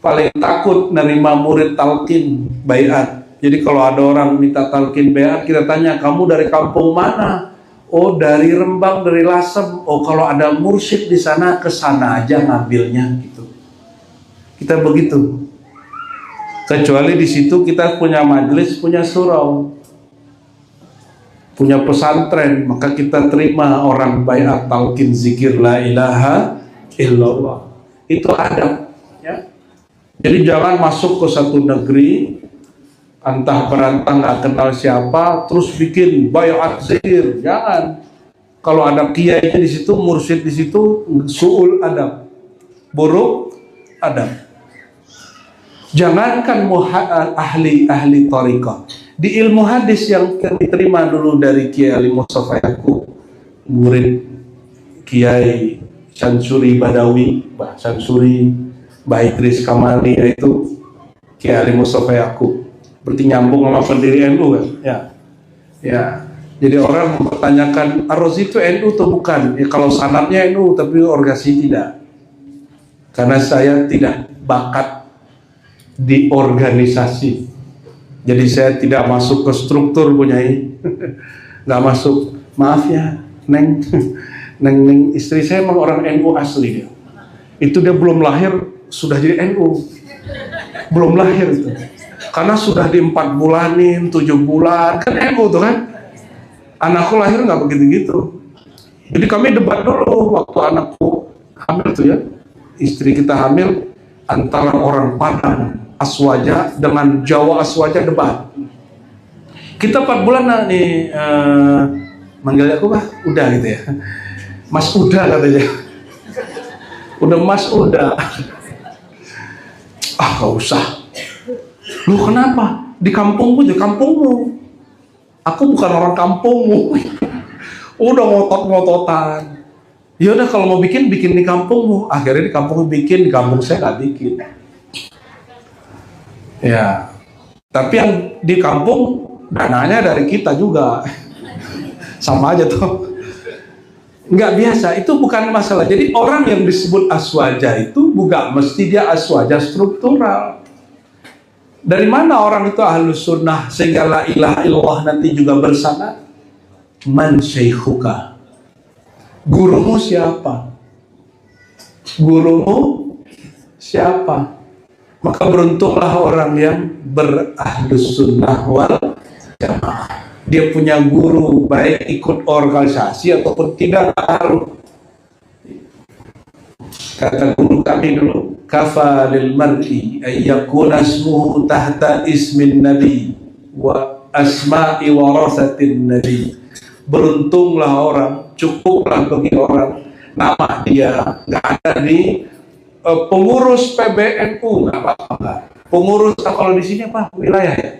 paling takut nerima murid talqin baiat. Jadi kalau ada orang minta talqin baiat, kita tanya, kamu dari kampung mana? Oh, dari Rembang, dari Lasem. Oh, kalau ada mursyid di sana, ke sana aja ngambilnya gitu. Kita begitu. Kecuali di situ kita punya majelis, punya surau, punya pesantren, maka kita terima orang baiat talqin zikir la ilaha illallah. Itu adab, ya. Jadi jangan masuk ke satu negeri antah berantah nggak kenal siapa terus bikin baiat zikir. Jangan. Kalau ada kiai di situ, mursyid di situ, suul adab, buruk adab. Jangankan ahli tariqah, di ilmu hadis yang kami terima dulu dari Kiai Ali Mustafa Yaqub, murid Kiai Syamsuri Badawi, Mbah Syamsuri, Mbah Idris Kamali, yaitu Kiai Ali Mustafa Yaqub. Berarti nyambung sama pendiri NU kan? Ya. Ya. Jadi orang mempertanyakan Ar-Razi itu NU atau bukan? Ya, kalau sanadnya NU tapi organisasi tidak. Karena saya tidak bakat di organisasi. Jadi saya tidak masuk ke struktur, punyai. Nggak masuk. Maaf ya, Neng. Neng istri saya memang orang NU asli dia. Itu dia belum lahir sudah jadi NU. Belum lahir itu. Karena sudah di 4 bulanin, 7 bulan kan NU tuh kan. Anakku lahir nggak begitu-gitu. Jadi kami debat dulu waktu anakku hamil tuh ya. Istri kita hamil antara orang Padang Aswaja dengan Jawa Aswaja debat. Kita 4 bulan nih manggil aku Pak, udah gitu ya. Mas udah katanya. Udah Mas udah. Ah gak usah. Lu kenapa? Di kampungku aja, kampungmu. Aku bukan orang kampungmu. Udah ngotot-ngototan. Ya udah kalau mau bikin di kampungmu. Akhirnya di kampungmu bikin, di kampung saya nggak bikin. Ya, tapi yang di kampung dananya dari kita juga. Sama aja tuh. Nggak biasa, itu bukan masalah. Jadi orang yang disebut aswaja itu bukan mesti dia aswaja struktural. Dari mana orang itu ahlus sunnah sehingga la ilaha illallah nanti juga bersama? Man syaikhuka. Gurumu siapa? Gurumu siapa? Maka beruntunglah orang yang berahlus sunnah wal jamaah. Dia punya guru, baik ikut organisasi ataupun tidak harus. Kata guru kami dulu, kafa lil mar'i ayyakuna ismuhu tahta ismin nabi wa asma'i warasatin nabi. Beruntunglah orang, cukuplah bagi orang nama dia nggak ada di pengurus PBNU, nggak apa-apa. Pengurus kalau di sini apa wilayah ya?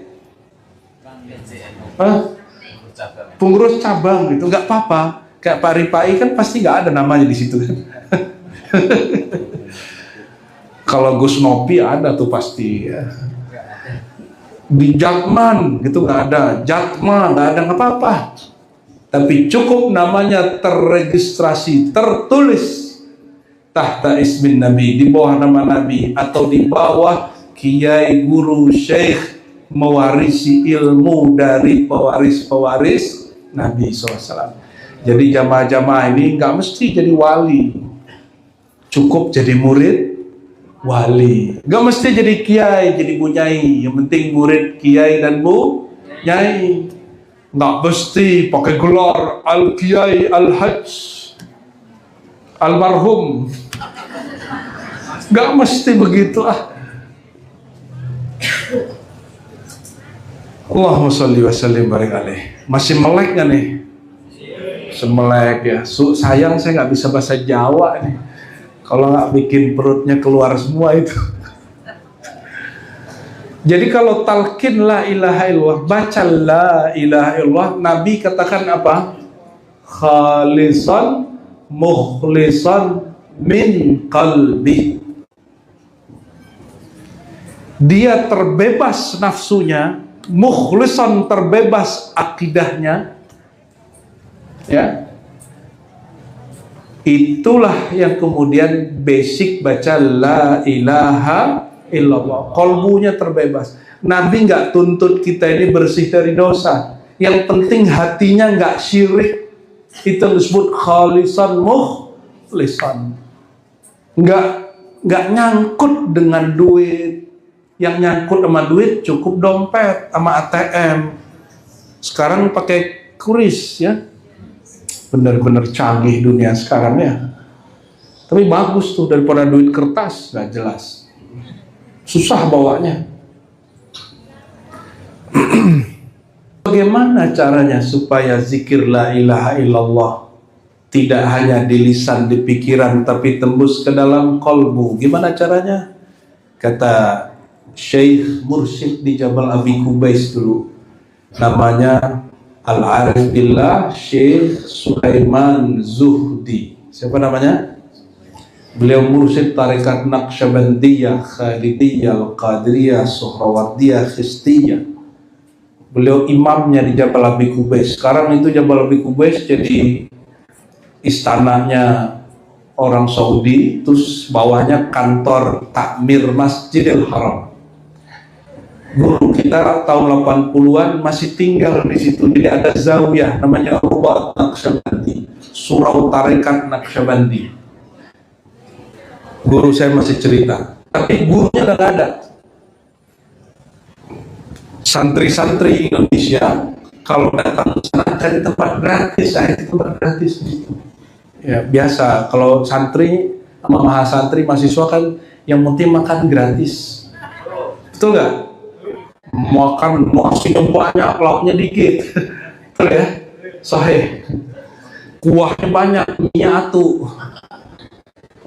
Pengurus cabang gitu, nggak apa-apa. Kayak Pak Ripai kan pasti nggak ada namanya di situ kan. Kalau Gus Nopi ada tuh pasti ya. Di Jatman gitu nggak ada, Jatma nggak ada, nggak apa-apa. Tapi cukup namanya terregistrasi, tertulis tahta ismin Nabi, di bawah nama Nabi, atau di bawah kiai guru syekh mewarisi ilmu dari pewaris-pewaris Nabi SAW. Jadi jamaah-jamaah ini nggak mesti jadi wali, cukup jadi murid wali. Nggak mesti jadi kiai, jadi bu nyai. Yang penting murid kiai dan bu nyai. Nggak mesti pakai gelar al kiai al hajj almarhum. Nggak mesti begitu ah. Allahumma sholli wa sallim barik alaih. Masih melek nggak nih? Semelek ya. Sayang saya nggak bisa bahasa Jawa nih. Kalau nggak bikin perutnya keluar semua itu. Jadi kalau talqin la ilaha illallah, baca la ilaha illallah, Nabi katakan apa? Khalisan mukhlisan min qalbi. Dia terbebas nafsunya, mukhlisan terbebas akidahnya. Ya. Itulah yang kemudian basic baca la ilaha illallah. Kolbunya terbebas. Nabi nggak tuntut kita ini bersih dari dosa. Yang penting hatinya nggak syirik. Itu disebut khalisan mukhlisan. Nggak nyangkut dengan duit. Yang nyangkut sama duit cukup dompet sama ATM. Sekarang pakai kuris ya. Benar-benar canggih dunia sekarang ya. Tapi bagus tuh daripada duit kertas, nggak jelas. Susah bawanya. Bagaimana caranya supaya zikir la ilaha illallah tidak hanya di lisan, di pikiran, tapi tembus ke dalam kolbu? Gimana caranya? Kata Syekh Mursyid di Jabal Abi Kubais dulu, namanya Al-Arif Billah Syekh Sulaiman Zuhdi. Siapa namanya? Beliau mursyid tarekat Naqsyabandiyah, Khalidiyah, Al-Qadiriyah, Suhrawardiyah, Khistiyah. Beliau imamnya di Jabal Abi Kubais. Sekarang itu Jabal Abi Kubais jadi istananya orang Saudi, terus bawahnya kantor takmir Masjidil Haram. Guru kita tahun 80-an masih tinggal di situ. Jadi ada zawiyah namanya Rubat Naqsyabandi, surau tarekat Naqsyabandi. Guru saya masih cerita, tapi gurunya udah gak ada. Santri-santri Indonesia kalau datang ke sana cari tempat gratis, saya di tempat gratis gitu. Ya biasa, kalau santri sama mahasantri mahasiswa kan yang penting makan gratis, betul nggak? Makan nasinya banyak, lauknya dikit, betul ya? Sahih. Kuahnya banyak, mie atu.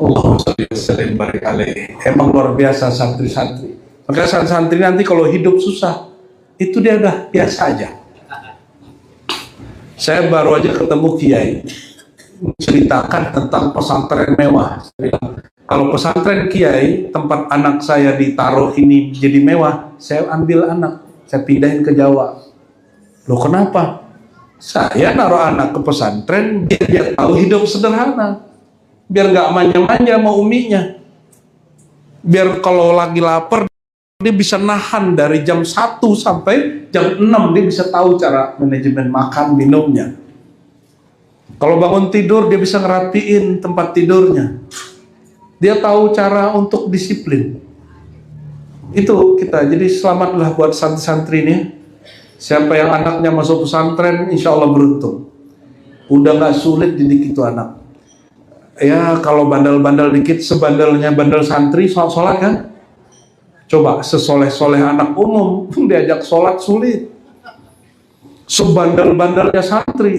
Allahumma sholli wa sallim barik alaih. Emang luar biasa santri-santri. Maka santri nanti kalau hidup susah, itu dia udah biasa aja. Saya baru aja ketemu kiai menceritakan tentang pesantren mewah. Kalau pesantren kiai, tempat anak saya ditaruh ini jadi mewah, saya ambil anak, saya pindahin ke Jawa. Loh kenapa? Saya naruh anak ke pesantren biar dia tahu hidup sederhana, biar nggak manja-manja sama uminya, biar kalau lagi lapar dia bisa nahan dari jam 1 sampai jam 6, dia bisa tahu cara manajemen makan minumnya. Kalau bangun tidur dia bisa ngerapiin tempat tidurnya. Dia tahu cara untuk disiplin. Itu kita. Jadi selamatlah buat santri-santri ini. Siapa yang anaknya masuk pesantren, insya Allah beruntung. Udah nggak sulit didik itu anak. Ya kalau bandel-bandel dikit, sebandelnya bandel santri sholat kan. Coba sesoleh-soleh anak umum diajak sholat sulit. Sebandel-bandelnya santri,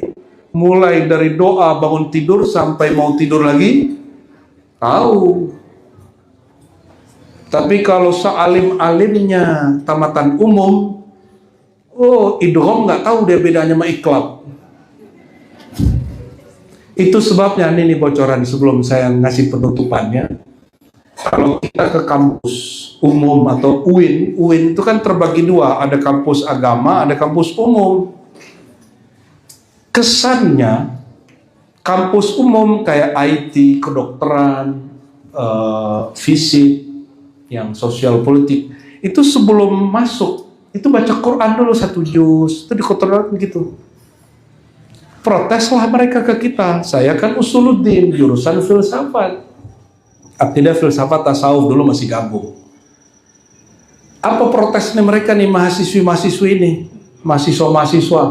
mulai dari doa bangun tidur sampai mau tidur lagi tahu. Tapi kalau sealim-alimnya tamatan umum, idgham nggak tahu dia bedanya sama iqlab. Itu sebabnya ini bocoran sebelum saya ngasih penutupannya. Kalau kita ke kampus umum atau UIN, UIN itu kan terbagi dua, ada kampus agama, ada kampus umum. Kesannya kampus umum kayak IT, kedokteran, fisik, yang sosial politik, itu sebelum masuk itu baca Quran dulu 1 juz, itu dikotoran begitu. Proteslah mereka ke kita. Saya kan usuluddin, jurusan filsafat. Artinya filsafat tasawuf dulu masih gabung. Apa protesnya mereka nih mahasiswi-mahasiswi ini, mahasiswa-mahasiswa?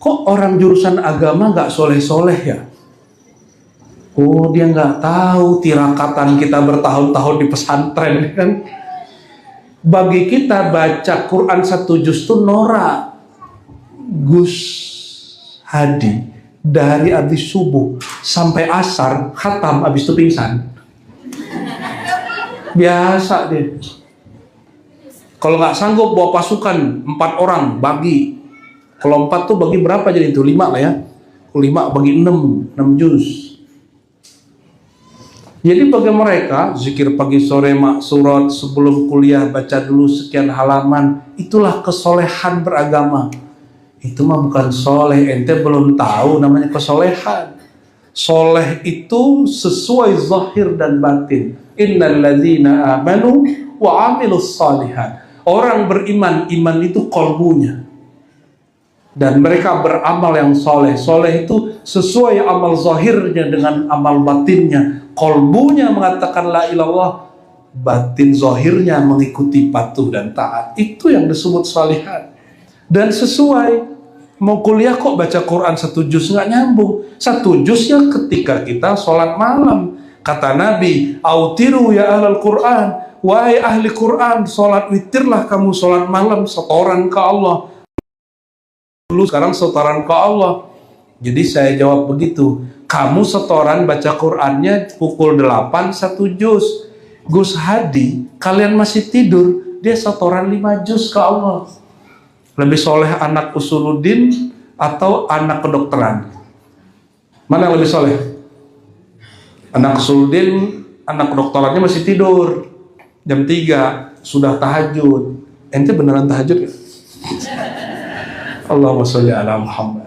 Kok orang jurusan agama nggak soleh-soleh ya? Oh, dia nggak tahu tirakatan kita bertahun-tahun di pesantren kan? Bagi kita baca Quran 1 juz itu norak. Gus Hadi dari habis subuh sampai asar khatam, habis itu pingsan. Biasa deh. Kalau nggak sanggup bawa pasukan 4 orang bagi. Kalau 4 tuh bagi berapa jadi itu? 5 lah ya. 5 bagi 6 juz. Jadi bagi mereka zikir pagi sore maksurat, sebelum kuliah baca dulu sekian halaman, itulah kesolehan beragama. Itu mah bukan soleh, ente belum tahu namanya kesolehan. Soleh itu sesuai zahir dan batin. Innal ladzina amanu wa amilus shalihat. Orang beriman, iman itu qalbunya. Dan mereka beramal yang soleh. Soleh itu sesuai amal zahirnya dengan amal batinnya. Qalbunya mengatakan la ilallah, batin zahirnya mengikuti patuh dan taat. Itu yang disebut salihat. Dan sesuai. Mau kuliah kok baca Quran 1 juz, nggak nyambung. 1 juz ya ketika kita sholat malam. Kata Nabi, autiru ya ahlal Quran, wahai ahli Quran, sholat witirlah kamu sholat malam, setoran ke Allah. Dulu sekarang setoran ke Allah. Jadi saya jawab begitu, kamu setoran baca Qurannya pukul 8 1 juz. Gus Hadi, kalian masih tidur, dia setoran 5 juz ke Allah. Lebih soleh anak usuluddin atau anak kedokteran? Mana yang lebih soleh? Anak usuluddin, anak kedokterannya masih tidur. Jam 3 sudah tahajud. Ente beneran tahajud ya? Allahumma sholli ala Muhammad.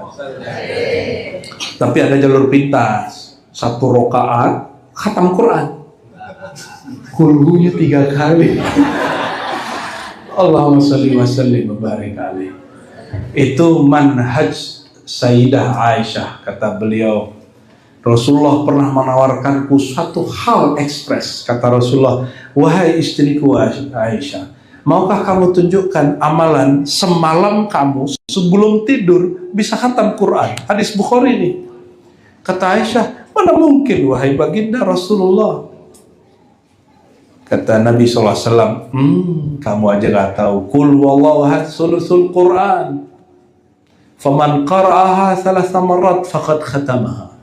Tapi ada jalur pintas. 1 rakaat khatam Quran. Kulhunya 3 kali. Allahumma sholli wa sallim wa barik alaih. Itu manhaj Sayyidah Aisyah, kata beliau. Rasulullah pernah menawarkanku satu hal ekspres. Kata Rasulullah, wahai istriku Aisyah, maukah kamu tunjukkan amalan semalam kamu sebelum tidur bisa khatam Quran? Hadis Bukhari ini. Kata Aisyah, mana mungkin wahai baginda Rasulullah. Kata Nabi SAW, kamu aja gak tahu. Qul wallahu ahad sulusul Quran. Faman qara'aha thalatha marrat faqad khatamaha.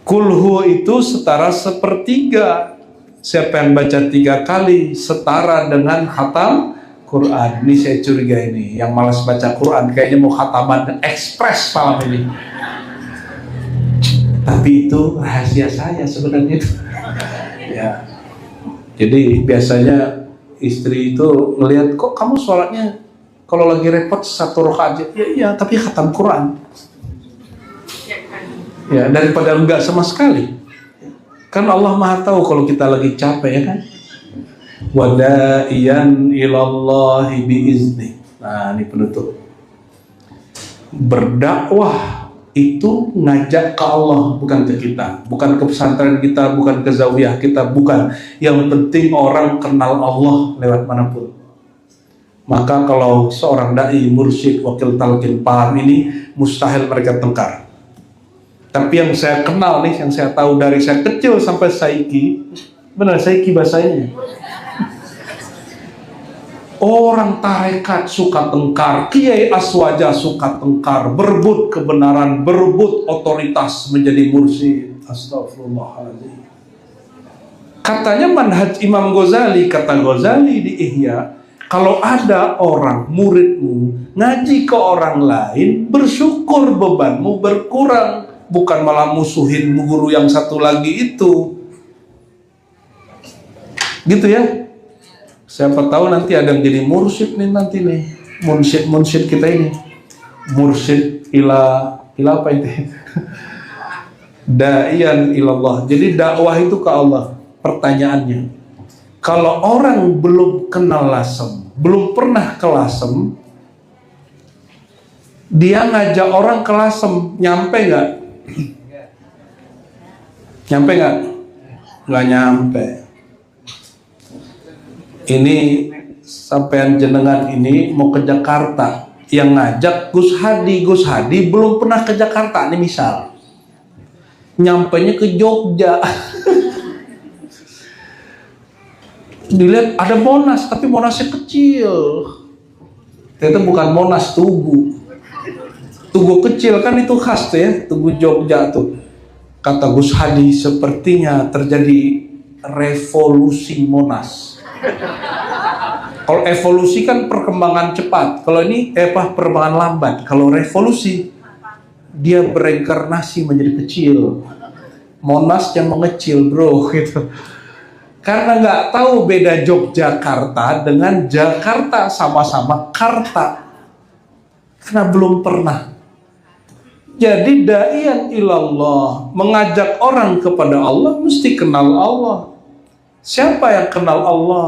Kulhu itu setara 1/3. Siapa yang baca 3 kali setara dengan khatam Quran. Ini saya curiga ini, yang malas baca Quran kayaknya mau khataman ekspres malam ini. Tapi itu rahasia saya sebenarnya. Ya. Jadi biasanya istri itu ngelihat, kok kamu sholatnya kalau lagi repot 1 rakaat aja. Ya iya, tapi khatam Quran. Ya, daripada enggak sama sekali. Kan Allah Maha tahu kalau kita lagi capek, ya kan? Wada'iyan ilallahi biizni. Nah, ini penutup. Berdakwah itu ngajak ke Allah, bukan ke kita, bukan ke pesantren kita, bukan ke zawiyah kita, bukan. Yang penting orang kenal Allah lewat manapun. Maka kalau seorang dai, mursyid, wakil talqin paham ini, mustahil mereka tengkar. Tapi yang saya kenal nih, yang saya tahu dari saya kecil sampai saiki, benar saiki bahasanya. Orang tarekat suka tengkar, kiai aswaja suka tengkar, berebut kebenaran, berebut otoritas menjadi mursyid. Astagfirullahaladzim. Katanya manhaj Imam Ghazali, kata Ghazali di Ihya, kalau ada orang muridmu ngaji ke orang lain, bersyukur bebanmu berkurang. bukan malah musuhin guru yang satu lagi itu. Gitu ya. Siapa tahu nanti ada yang jadi mursyid nih nanti nih. Mursyid kita ini. Mursyid ila apa itu? Da'iyan ilallah. Jadi dakwah itu ke Allah. Pertanyaannya, kalau orang belum kenal lasem, belum pernah ke lasem, dia ngajak orang ke lasem, nyampe nggak? Nyampe nggak? Nggak nyampe. Ini sampean jenengan ini mau ke Jakarta, yang ngajak Gus Hadi belum pernah ke Jakarta nih misal, nyampenya ke Jogja. Dilihat ada Monas, tapi Monasnya kecil. Ternyata bukan Monas, Tugu kecil kan, itu khas tuh ya, Tugu Jogja tuh. Kata Gus Hadi, sepertinya terjadi revolusi Monas. Kalau evolusi kan perkembangan cepat, kalau ini perkembangan lambat. Kalau revolusi, dia bereinkarnasi menjadi kecil. Monas yang mengecil, bro, gitu. Karena nggak tahu beda Yogyakarta dengan Jakarta, sama-sama Karta. Karena belum pernah. Jadi da'iyan ilallah, mengajak orang kepada Allah mesti kenal Allah. Siapa yang kenal Allah?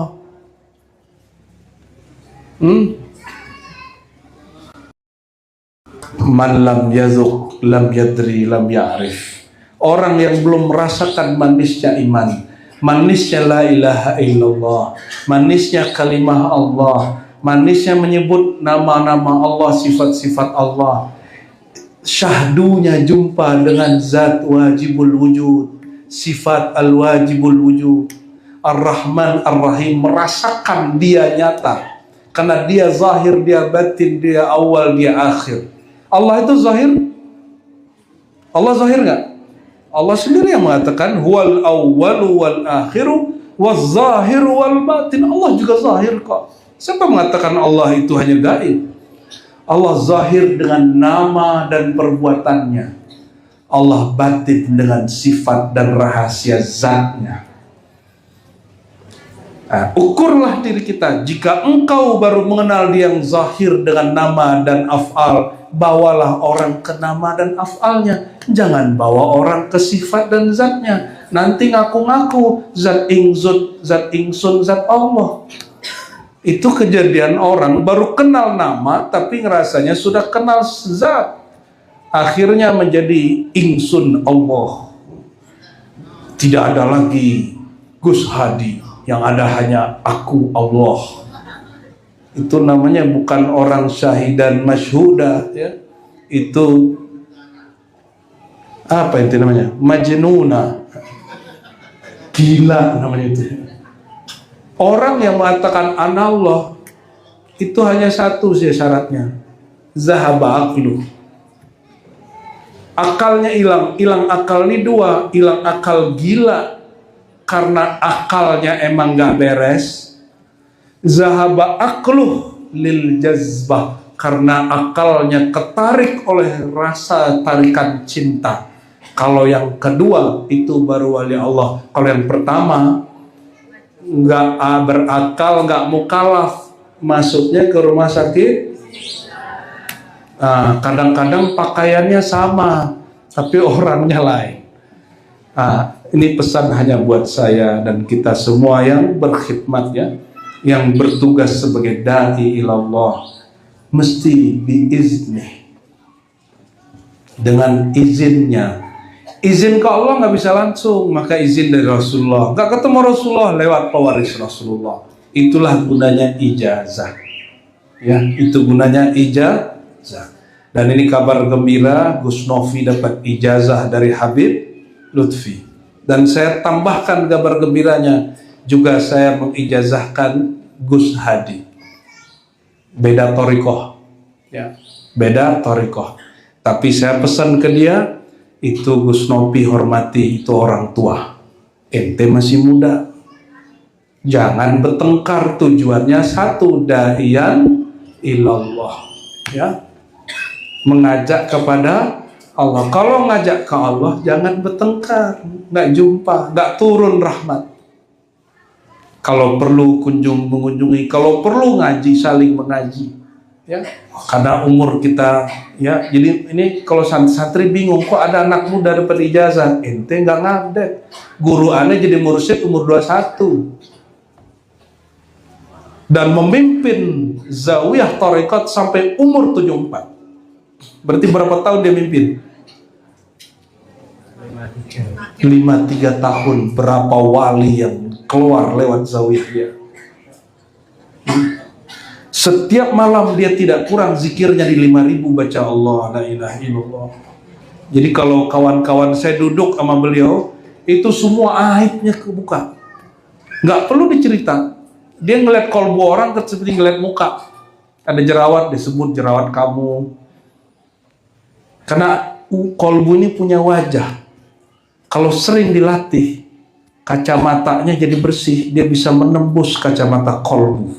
Man lam yazuk, lam yadri, lam ya'rif. Orang yang belum merasakan manisnya iman, manisnya la ilaha illallah, manisnya kalimah Allah, manisnya menyebut nama-nama Allah, sifat-sifat Allah, syahdunya jumpa dengan zat wajibul wujud, sifat al-wajibul wujud, ar-Rahman ar-Rahim, merasakan dia nyata. Karena dia zahir, dia batin, dia awal, dia akhir. Allah itu zahir? Allah zahir nggak? Allah sendiri yang mengatakan huwal awwalu wal akhiru waz zahiru wal batin. Allah juga zahir kok. Siapa mengatakan Allah itu hanya gaib? Allah zahir dengan nama dan perbuatannya. Allah batin dengan sifat dan rahasia zatnya. Nah, ukurlah diri kita. Jika engkau baru mengenal dia yang zahir dengan nama dan af'al, bawalah orang ke nama dan af'alnya. Jangan bawa orang ke sifat dan zatnya. Nanti ngaku-ngaku zat ingsun, zat Allah. Itu kejadian orang baru kenal nama tapi ngerasanya sudah kenal zat. Akhirnya menjadi ingsun Allah. Tidak ada lagi Gus Hadi, yang ada hanya aku Allah. Itu namanya bukan orang syahidan masyhuda ya. Itu apa itu namanya? Majnuna. Gila namanya itu. Orang yang mengatakan anallah itu hanya satu sih syaratnya. Zahaba aqlu. Akalnya hilang akal ini dua, hilang akal gila karena akalnya emang gak beres. Zahaba aqluh lil jazbah, karena akalnya ketarik oleh rasa tarikan cinta. Kalau yang kedua itu baru wali Allah. Kalau yang pertama nggak berakal, nggak mukalaf, masuknya ke rumah sakit. Nah, kadang-kadang pakaiannya sama tapi orangnya lain. Nah, ini pesan hanya buat saya dan kita semua yang berkhidmat ya, yang bertugas sebagai da'i ilallah, mesti biizni, dengan izinnya. Izin ke Allah nggak bisa langsung, maka izin dari Rasulullah. Nggak ketemu Rasulullah, lewat pewaris Rasulullah. Itulah gunanya ijazah. Ya, itu gunanya ijazah. Dan ini kabar gembira, Gus Novi dapat ijazah dari Habib Lutfi. Dan saya tambahkan kabar gembiranya, juga saya mengijazahkan Gus Hadi. Beda torikoh, ya, beda torikoh. Tapi saya pesan ke dia, itu Gus Novi hormati, itu orang tua. Ente masih muda. Jangan bertengkar, tujuannya satu, da'iyan ilallah. Ya. Mengajak kepada Allah. Kalau ngajak ke Allah, jangan bertengkar, nggak jumpa, nggak turun rahmat. Kalau perlu mengunjungi, kalau perlu ngaji, saling mengaji, ya. Karena umur kita, ya. Jadi ini kalau santri bingung, kok ada anak muda dapat ijazah, ente nggak ngabdet. Guru aneh jadi mursyid umur 21 dan memimpin zawiyah tarekat sampai umur 74. Berarti berapa tahun dia mimpin? 53 tahun. Berapa wali yang keluar lewat zawiyah dia. Setiap malam dia tidak kurang zikirnya di 5.000 baca Allah la ilaha illallah. Jadi kalau kawan-kawan saya duduk sama beliau, itu semua aibnya kebuka, nggak perlu dicerita. Dia ngeliat kolbu orang seperti ngeliat muka. Ada jerawat, disebut jerawat kamu. Karena kolbu ini punya wajah. Kalau sering dilatih, kacamatanya jadi bersih, dia bisa menembus kacamata kolbu.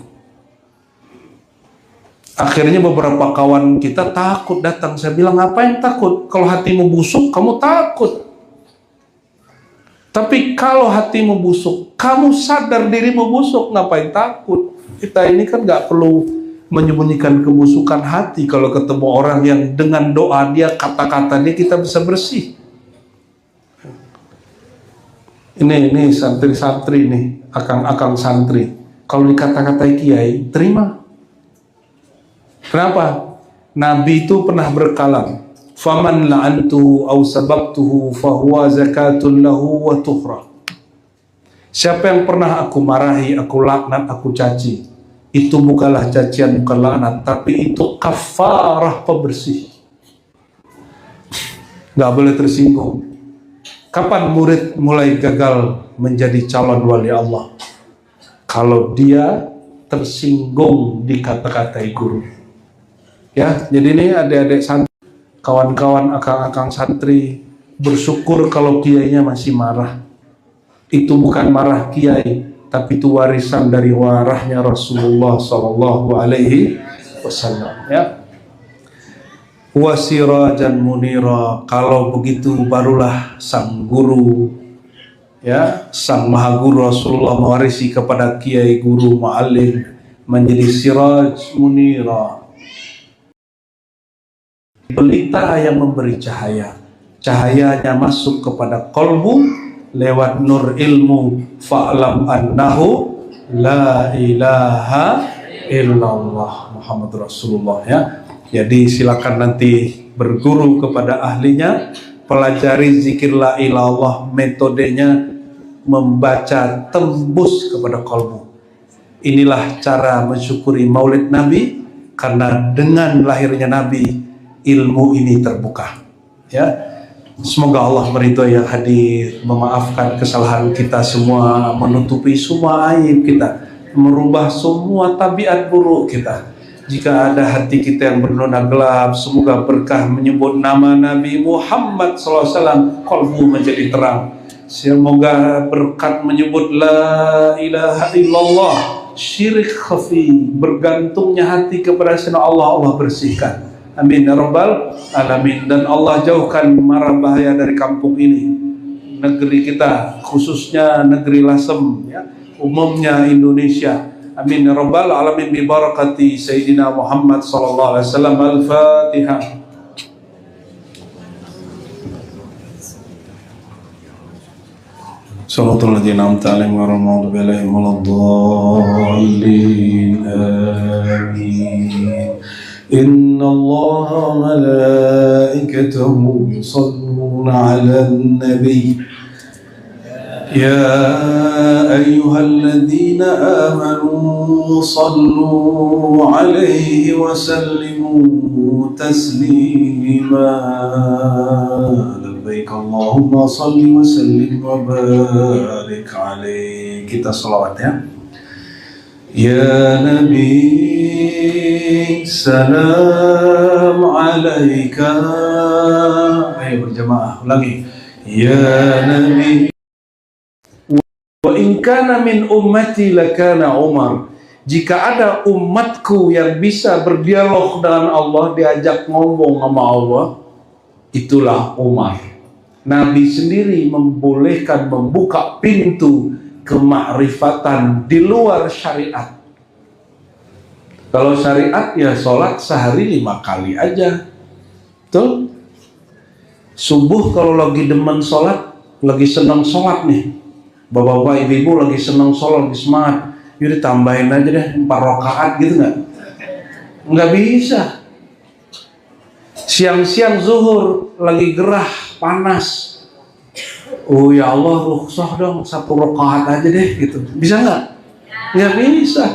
Akhirnya beberapa kawan kita takut datang. Saya bilang, ngapain takut? Kalau hatimu busuk, kamu takut. Tapi kalau hatimu busuk, kamu sadar dirimu busuk, ngapain takut? Kita ini kan nggak perlu menyembunyikan kebusukan hati. Kalau ketemu orang yang dengan doa dia, kata-katanya kita bisa bersih. Ini santri-santri nih, akang-akang santri. Kalau dikata-katai kiai, terima. Kenapa? Nabi itu pernah berkalam, faman la'antuhu aw sababtuhu fahuwa zakatun lahu wa tuhra. Siapa yang pernah aku marahi, aku laknat, aku caci, itu bukanlah cacian, bukan laknat, tapi itu kafarah pembersih. Gak boleh tersinggung. Kapan murid mulai gagal menjadi calon wali Allah? Kalau dia tersinggung dikata-katai guru. Ya, jadi ini adik-adik santri, kawan-kawan akang-akang santri, bersyukur kalau kiainya masih marah. Itu bukan marah kiai, tapi itu warisan dari warahnya Rasulullah Sallallahu Alaihi Wasallam. Ya, wasirajan munira. Kalau begitu barulah sang guru, ya, sang maha guru Rasulullah mewarisi kepada kiai guru muallim menjadi siraj munira, pelita yang memberi cahaya. Cahayanya masuk kepada kolbu lewat nur ilmu. Fa'lam annahu la ilaha illallah Muhammad Rasulullah. Ya, jadi silakan nanti berguru kepada ahlinya, pelajari zikir la ilallah, metodenya membaca tembus kepada kolbu. Inilah cara mensyukuri maulid Nabi, karena dengan lahirnya Nabi ilmu ini terbuka. Ya, semoga Allah meridhoi yang hadir, memaafkan kesalahan kita semua, menutupi semua aib kita, merubah semua tabiat buruk kita. Jika ada hati kita yang bernona gelap, semoga berkah menyebut nama Nabi Muhammad SAW, kalbu menjadi terang. Semoga berkat menyebut la ilaha illallah, syirik khafi, bergantungnya hati kepada sina Allah, Allah bersihkan. Amin ya rabbal alamin. Dan Allah jauhkan mara bahaya dari kampung ini, negeri kita, khususnya negeri Lasem, ya, umumnya Indonesia. Amin ya rabbal alamin, bi barakati Sayyidina Muhammad sallallahu alaihi wasallam. Al-Fatihah. Shalatul ladzina an'amta alaihim ghairil maghdubi alaihim waladdallin. Amin. Inna Allaha wa malaikatahu yusalluna 'alan nabiy. Ya ayyuhalladzina amanu sallu 'alaihi wa sallimu taslima. Labbaik Allahumma salli wa sallim wa barik 'alaihi. Kita selawat ya. Ya Nabi, salam alaika. Ayo berjamaah, ulangi. Ya Nabi, wa in kana min ummati lakana Umar. Jika ada umatku yang bisa berdialog dengan Allah, diajak ngomong sama Allah, Itulah Umar. Nabi sendiri membolehkan membuka pintu kemakrifatan di luar syariat. Kalau syariat ya sholat sehari 5 kali aja. Betul? Subuh kalau lagi demen sholat, lagi senang sholat nih, bapak-bapak, ibu-ibu lagi senang sholat, lagi semangat, yaudah tambahin aja deh 4 rakaat gitu nggak? Nggak bisa. Siang-siang zuhur lagi gerah, panas, oh ya Allah rukhsah dong 1 rakaat aja deh gitu. Bisa nggak? Nggak bisa.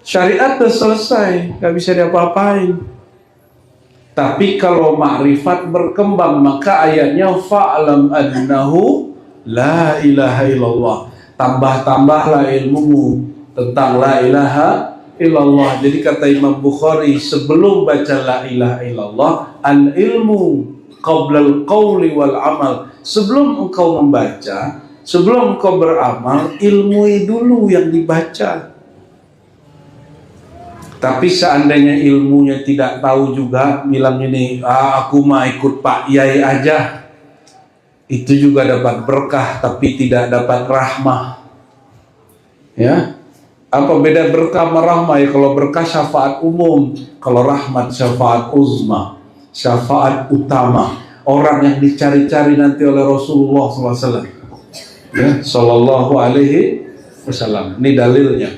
Syariat udah selesai, nggak bisa diapa-apain. Tapi kalau makrifat berkembang, maka ayatnya fa'lam annahu la ilaha illallah. Tambah-tambahlah ilmumu tentang la ilaha illallah. Jadi kata Imam Bukhari, sebelum baca la ilaha illallah, al ilmu qablal qawli wal amal. Sebelum engkau membaca, sebelum engkau beramal, ilmui dulu yang dibaca. Tapi seandainya ilmunya tidak tahu juga, bilang ini, aku mah ikut Pak Yai aja, itu juga dapat berkah tapi tidak dapat rahmah. Ya, apa beda berkah sama rahmah? Ya, kalau berkah syafaat umum, kalau rahmat syafaat uzma, syafaat utama, orang yang dicari-cari nanti oleh Rasulullah SAW. Ya, Sallallahu Alaihi Wasallam. Ini dalilnya.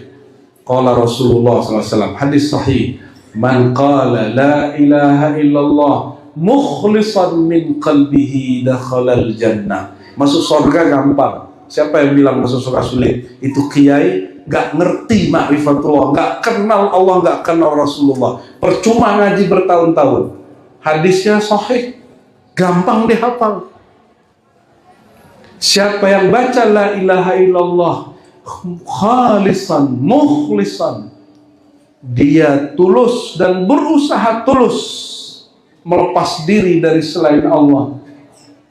Qala Rasulullah SAW, hadis sahih, man qala la ilaha illallah mukhlisan min qalbihi dakhalal jannah. Masuk surga gampang. Siapa yang bilang masuk surga sulit? Itu kiai gak ngerti ma'rifatullah, gak kenal Allah, gak kenal Rasulullah, percuma ngaji bertahun-tahun. Hadisnya sahih, gampang dihafal. Siapa yang baca la ilaha illallah khalisan, mukhlisan, dia tulus dan berusaha tulus melepas diri dari selain Allah,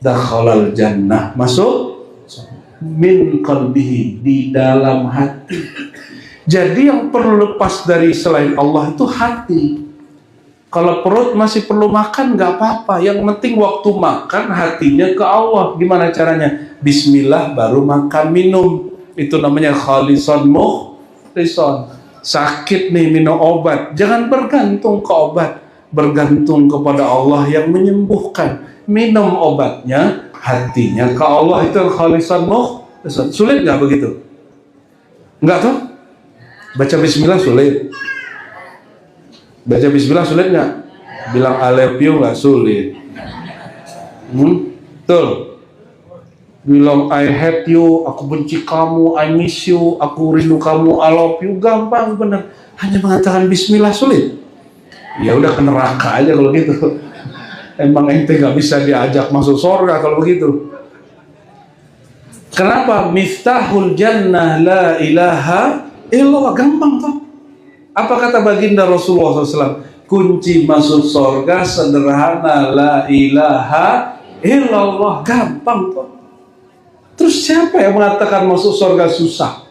dakhalal jannah, masuk min qalbihi, di dalam hati. Jadi yang perlu lepas dari selain Allah itu hati. Kalau perut masih perlu makan nggak apa-apa, yang penting waktu makan hatinya ke Allah. Gimana caranya? Bismillah baru makan minum. Itu namanya khalisan mukhlisan. Sakit nih minum obat, jangan bergantung ke obat, bergantung kepada Allah yang menyembuhkan. Minum obatnya, hatinya ke Allah, itu khalisan mukhlisan. Sulit nggak begitu? Nggak tuh? Baca bismillah sulit. Baca bismillah sulit nggak? Bilang I love you nggak sulit. Betul. Bilang I hate you, aku benci kamu, I miss you, aku rindu kamu, I love you, gampang bener. Hanya mengatakan bismillah sulit. Ya udah ke neraka aja kalau gitu. Emang ente nggak bisa diajak masuk surga kalau begitu. Kenapa? Miftahul jannah la ilaha illallah, gampang tuh. Apa kata baginda Rasulullah SAW? Kunci masuk surga sederhana, la ilaha illallah, gampang tuh. Terus siapa yang mengatakan masuk surga susah?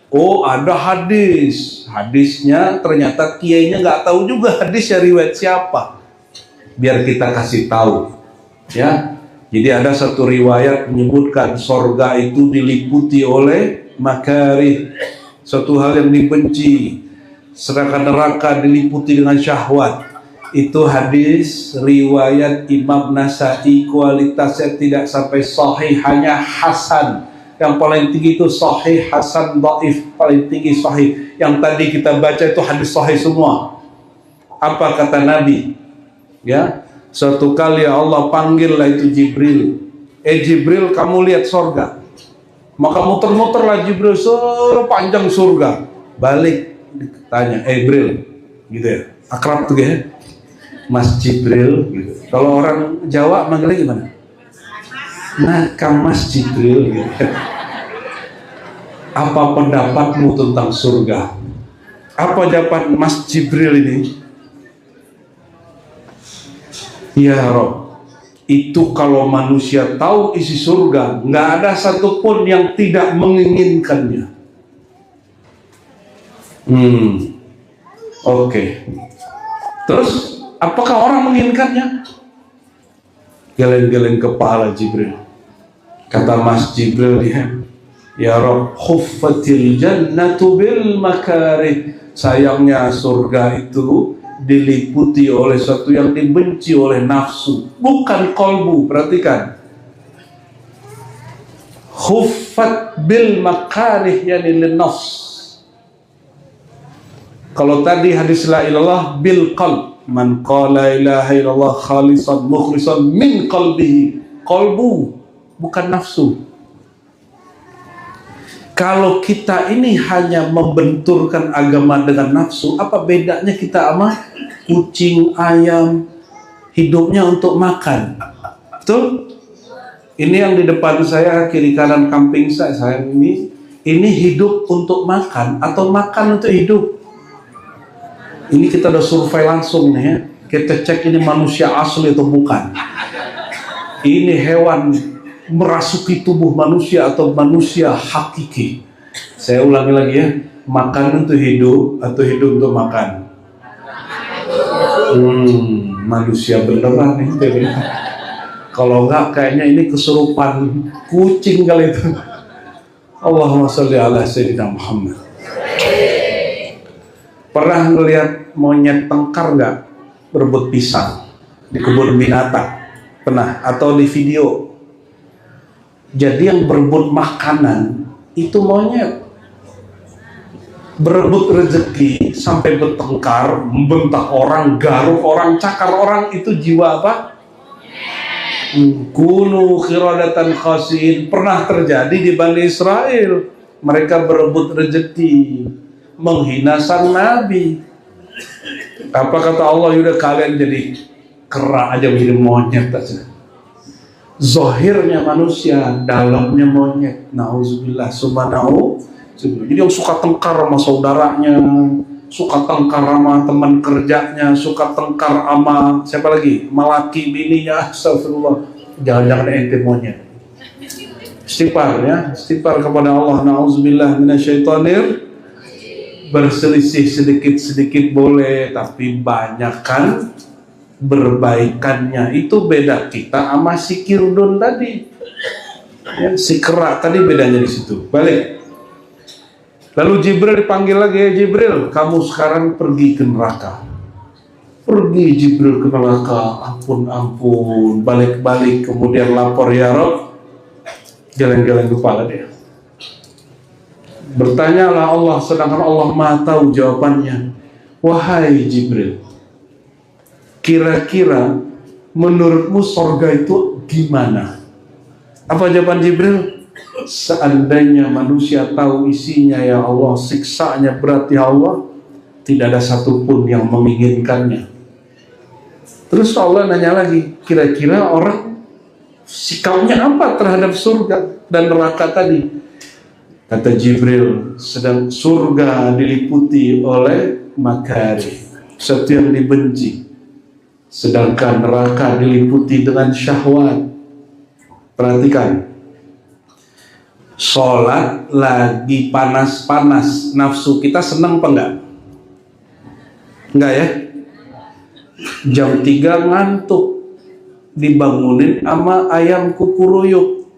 Oh, ada hadis. Hadisnya ternyata kiainya nggak tahu juga hadisnya riwayat siapa. Biar kita kasih tahu, ya. Jadi ada satu riwayat menyebutkan surga itu diliputi oleh makarih, suatu hal yang dibenci. Sedangkan neraka diliputi dengan syahwat. Itu hadis riwayat Imam Nasai, kualitasnya tidak sampai sahih, hanya hasan. Yang paling tinggi itu sahih, hasan, dhaif, paling tinggi sahih. Yang tadi kita baca itu hadis sahih semua. Apa kata Nabi? Ya, suatu kali Allah panggillah itu Jibril. Jibril, kamu lihat surga. Maka muter-muterlah Jibril sepanjang surga. Balik ditanya, Jibril, gitu ya. Akrab tuh ya. Mas Jibril gitu. Kalau orang Jawa manggilnya gimana? Nah, Kang Mas Jibril gitu. Apa pendapatmu tentang surga? Apa jawaban Mas Jibril ini? Ya Rob, itu kalau manusia tahu isi surga, nggak ada satupun yang tidak menginginkannya. Oke. Terus apakah orang menginginkannya? geleng-geleng kepala Jibril. Kata Mas Jibril dia, ya Rabb, khuffatil jannatu bil makarih. Sayangnya surga itu diliputi oleh sesuatu yang dibenci oleh nafsu, bukan kolbu. Perhatikan, khuffat bil makarih yani lin nafs. Kalau tadi hadis la ilallah bil qalb, man qala ilaha illallah khalisan mukhlisan min qalbihi, qalbu bukan nafsu. Kalau kita ini hanya membenturkan agama dengan nafsu, apa bedanya kita sama kucing, ayam, hidupnya untuk makan? Betul? Ini yang di depan saya, kiri kanan kambing saya ini hidup untuk makan atau makan untuk hidup? Ini kita udah survei langsung nih ya. Kita cek ini manusia asli atau bukan. Ini hewan merasuki tubuh manusia atau manusia hakiki. Saya ulangi lagi ya, makan untuk hidup atau hidup untuk makan? Manusia beneran nih. Kalau enggak kayaknya ini kesurupan kucing kali itu. Allahumma sholli ala sayyidina Muhammad. Pernah ngelihat monyet tengkar nggak berebut pisang di kebun binatang? Pernah? Atau di video? Jadi yang berebut makanan itu monyet, berebut rezeki sampai bertengkar, membentak orang, garuk orang, cakar orang, itu jiwa apa? Kunu khiradatan khasiin. Pernah terjadi di Bani Israel. Mereka berebut rezeki, menghina sang nabi. Apa kata Allah? Yaudah kalian jadi kera aja, menjadi monyet aja. Zahirnya manusia, dalamnya monyet. Nauzubillah, subhanahu. Jadi yang suka tengkar sama saudaranya, suka tengkar sama teman kerjanya, suka tengkar sama siapa lagi? Malaki bininya. Astagfirullah. Jangan-jangan ente monyet. Istighfar ya, istighfar kepada Allah. Nauzubillah minasyaitonir. Berselisih sedikit-sedikit boleh, tapi banyakkan berbaikannya. Itu beda kita sama si Kirdun tadi ya, si kera tadi, bedanya di situ. Balik. Lalu Jibril dipanggil lagi, ya Jibril, kamu sekarang pergi ke neraka. Pergi Jibril ke neraka, ampun, balik-balik, kemudian lapor, ya Rabb, geleng-geleng kepala dia. Bertanyalah Allah, sedangkan Allah Maha tahu jawabannya. Wahai Jibril, kira-kira menurutmu surga itu gimana? Apa jawaban Jibril? Seandainya manusia tahu isinya, ya Allah, siksanya berat ya Allah, tidak ada satupun yang menginginkannya. Terus Allah nanya lagi, kira-kira orang sikapnya apa terhadap surga dan neraka tadi? Kata Jibril, sedang surga diliputi oleh makari, sesuatu yang dibenci, sedangkan neraka diliputi dengan syahwat. Perhatikan, sholat lagi panas-panas, nafsu kita senang apa enggak? Enggak ya? Jam 3 ngantuk, dibangunin sama ayam kukuruyuk,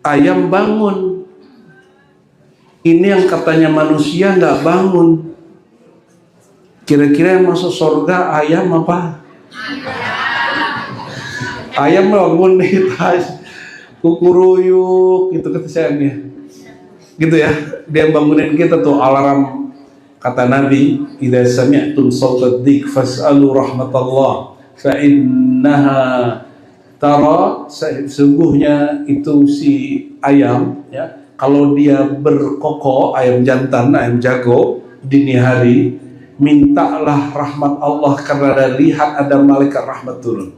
ayam bangun. Ini yang katanya manusia nggak bangun. Kira-kira yang masuk surga ayam apa? Ayam bangun nih, kukuruyuk gitu ketisanya. Gitu ya, dia bangunin kita tuh alarm. Kata Nabi, idza sami'tum sawta dzik fas'alu rahmatallah fa innaha tara, sesungguhnya itu si ayam ya, kalau dia berkokok, ayam jantan, ayam jago, dini hari, mintalah rahmat Allah karena ada lihat ada malaikat rahmat turun.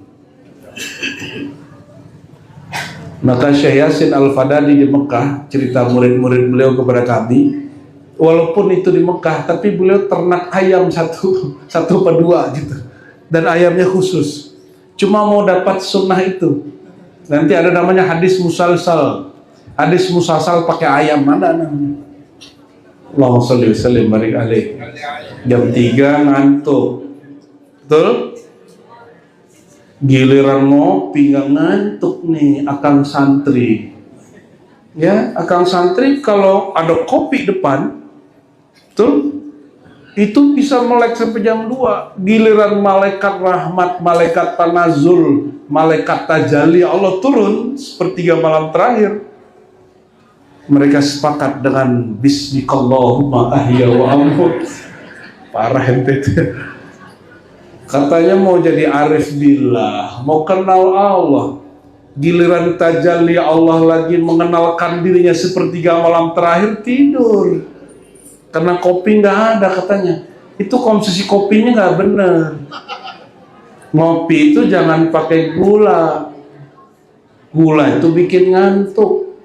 Maka Syekh Yasin Al-Fadani di Mekah, cerita murid-murid beliau kepada kami, walaupun itu di Mekah, tapi beliau ternak ayam satu atau dua gitu, dan ayamnya khusus, cuma mau dapat sunnah itu. Nanti ada namanya hadis musalsal. Hadis musasal pakai ayam, mana namanya? Allahumma sholli wa sallim barik alaihi. Jam 3 ngantuk. Betul? Giliran ngopi nggak ngantuk nih akang santri. Ya, akang santri kalau ada kopi depan, tuh itu bisa melek sampai jam 2. Giliran malaikat rahmat, malaikat tanazul, malaikat tajalli Allah turun sepertiga malam terakhir, mereka sepakat dengan bismikallahumma ahya wa amut. Parah ente. Katanya mau jadi arif billah, mau kenal Allah. Giliran tajalli Allah lagi mengenalkan dirinya sepertiga malam terakhir, tidur. Karena kopi nggak ada katanya. Itu konsumsi kopinya nggak bener. Ngopi itu jangan pakai gula. Gula itu bikin ngantuk.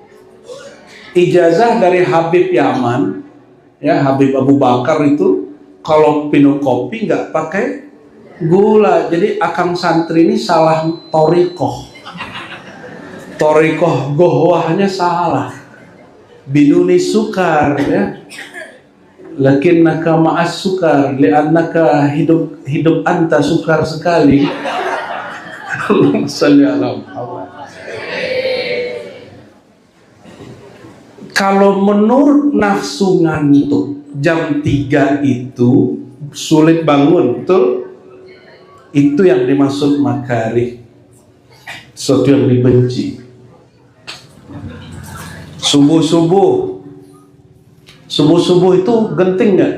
Ijazah dari Habib Yaman, ya Habib Abu Bakar itu, kalau minum kopi nggak pakai gula. Jadi akang santri ini salah torikoh. Torikoh gohwahnya salah. Biduni sukar, ya. Lakinnaka ma'as sukar, li'annaka hidup anta sukar sekali. Allahumma shalli ala Muhammad. Kalau menurut nafsu ngantuk jam 3 itu sulit bangun, betul? Itu yang dimaksud makarih, sesuatu yang dibenci. Subuh itu genting nggak?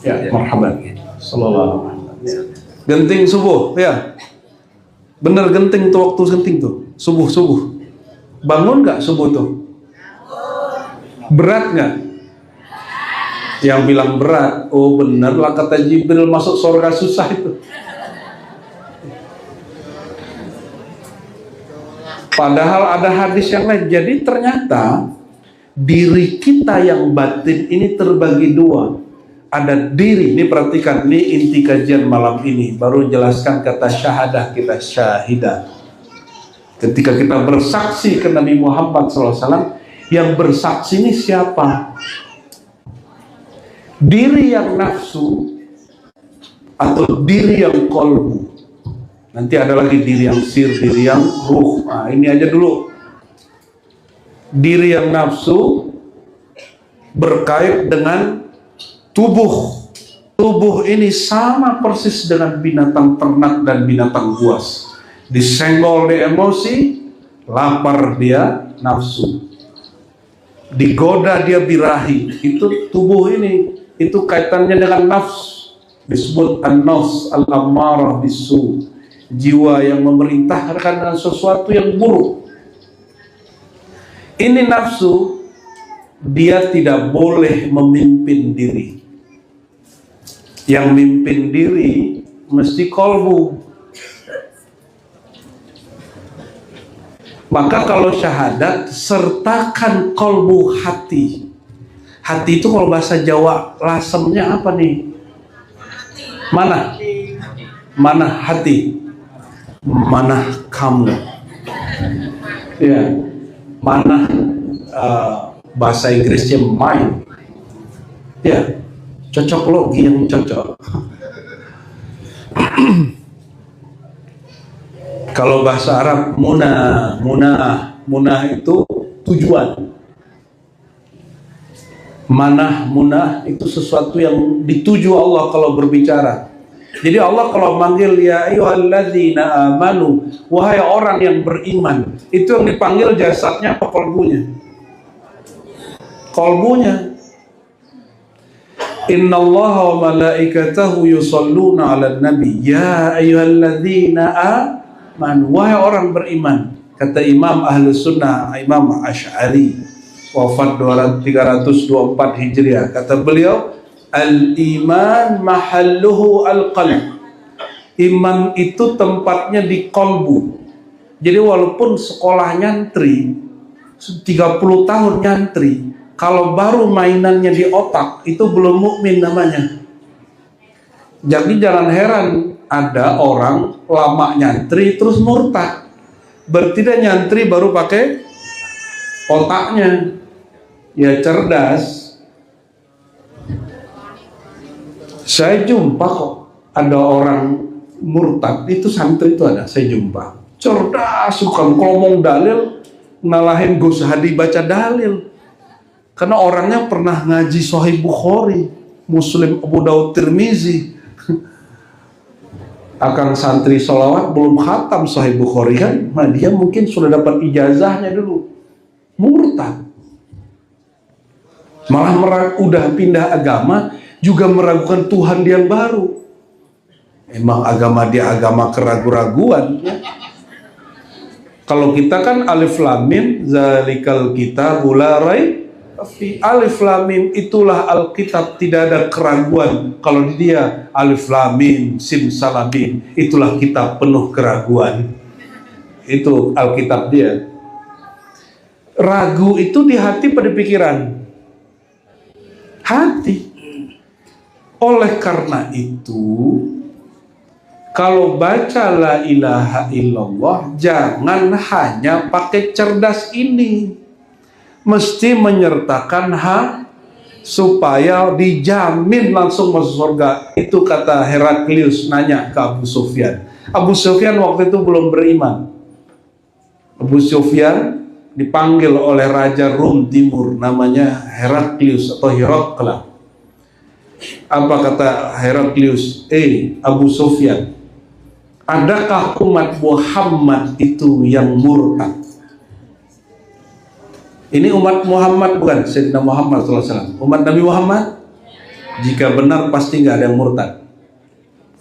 Ya, marhaban. Sallallahu alaihi wasallam. Genting subuh, ya. Bener genting tuh, waktu genting tuh. Subuh. Bangun nggak subuh tuh? Berat nggak? Yang bilang berat, oh bener lah kata Jibril, masuk surga susah itu. Padahal ada hadis yang lain. Jadi ternyata diri kita yang batin ini terbagi dua. Ada diri, ini perhatikan, ini inti kajian malam ini. Baru jelaskan kata syahadah, kita syahidah. Ketika kita bersaksi ke Nabi Muhammad SAW, yang bersaksi ini siapa? Diri yang nafsu atau diri yang kolbu. Nanti ada lagi diri yang sir, diri yang ruh. Nah, ini aja dulu. Diri yang nafsu berkait dengan tubuh. Tubuh ini sama persis dengan binatang ternak dan binatang buas. Disenggol di emosi, lapar dia nafsu. Digoda dia birahi. Itu tubuh ini. Itu kaitannya dengan nafsu. Disebut an-nafs al-ammarah bisu. Jiwa yang memerintahkan dengan sesuatu yang buruk. Ini nafsu, dia tidak boleh memimpin diri. Yang mimpin diri mesti kolbu. Maka kalau syahadat, sertakan kolbu hati. Hati itu kalau bahasa Jawa lasemnya apa nih? Mana? Mana hati? Mana kamu? Ya, mana bahasa Inggrisnya mind. Ya, cocok logi yang cocok. Kalau bahasa Arab munah itu tujuan. Munah itu sesuatu yang dituju Allah kalau berbicara. Jadi Allah kalau manggil ya ayyuhalladzina amanu, wahai orang yang beriman, itu yang dipanggil jasadnya apa kolbunya? Kolbunya. Innallaha wa malaikatahu yusholluna 'alan nabi ya ayyuhalladzina amanu, wahai orang beriman. Kata Imam Ahlus Sunnah, Imam Asy'ari, wafat 324 Hijriah, kata beliau, al-iman mahalluhu al-qalb. Iman itu tempatnya di kolbu. Jadi walaupun sekolah nyantri 30 tahun nyantri, kalau baru mainannya di otak, itu belum mukmin namanya. Jadi jangan heran ada orang lama nyantri terus murtad. Berarti dia nyantri baru pakai otaknya. Ya cerdas. Saya jumpa kok ada orang murtad itu santri itu ada, saya jumpa cerdas, suka ngomong dalil, ngalahin Gus Hadi baca dalil, karena orangnya pernah ngaji Sahih Bukhari, Muslim, Abu Daud, Tirmizi. Akang santri sholawat belum khatam Sahih Bukhari kan, nah dia mungkin sudah dapat ijazahnya dulu, murtad. Malah udah pindah agama, juga meragukan Tuhan dia yang baru. Emang agama dia agama keraguan-raguan ya? Kalau kita kan alif lam mim zalikal kitabul la raib fi, alif lam mim itulah Alkitab, tidak ada keraguan. Kalau di dia alif lam mim sim salam mim itulah kitab penuh keraguan. Itu Alkitab dia. Ragu itu di hati pada pikiran. Hati. Oleh karena itu, kalau baca la ilaha illallah, jangan hanya pakai cerdas ini, mesti menyertakan supaya dijamin langsung masuk surga. Itu kata Heraklius nanya ke Abu Sufyan. Abu Sufyan waktu itu belum beriman. Abu Sufyan dipanggil oleh Raja Rum Timur, namanya Heraklius atau Herakla. Apa kata Heraklius? Abu Sufyan, adakah umat Muhammad itu yang murtad? Ini umat Muhammad bukan Sayyidina Muhammad SAW. Umat Nabi Muhammad, jika benar pasti nggak ada yang murtad.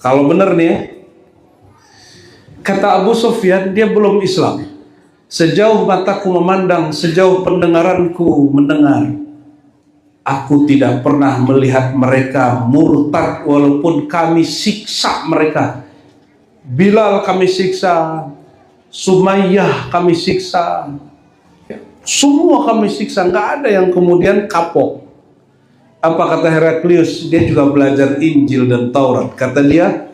Kalau benar nih ya, kata Abu Sufyan, dia belum Islam. Sejauh mataku memandang, sejauh pendengaranku mendengar, aku tidak pernah melihat mereka murtad walaupun kami siksa mereka. Bilal kami siksa, Sumayyah kami siksa, semua kami siksa, nggak ada yang kemudian kapok. Apa kata Heraklius? Dia juga belajar Injil dan Taurat. Kata dia,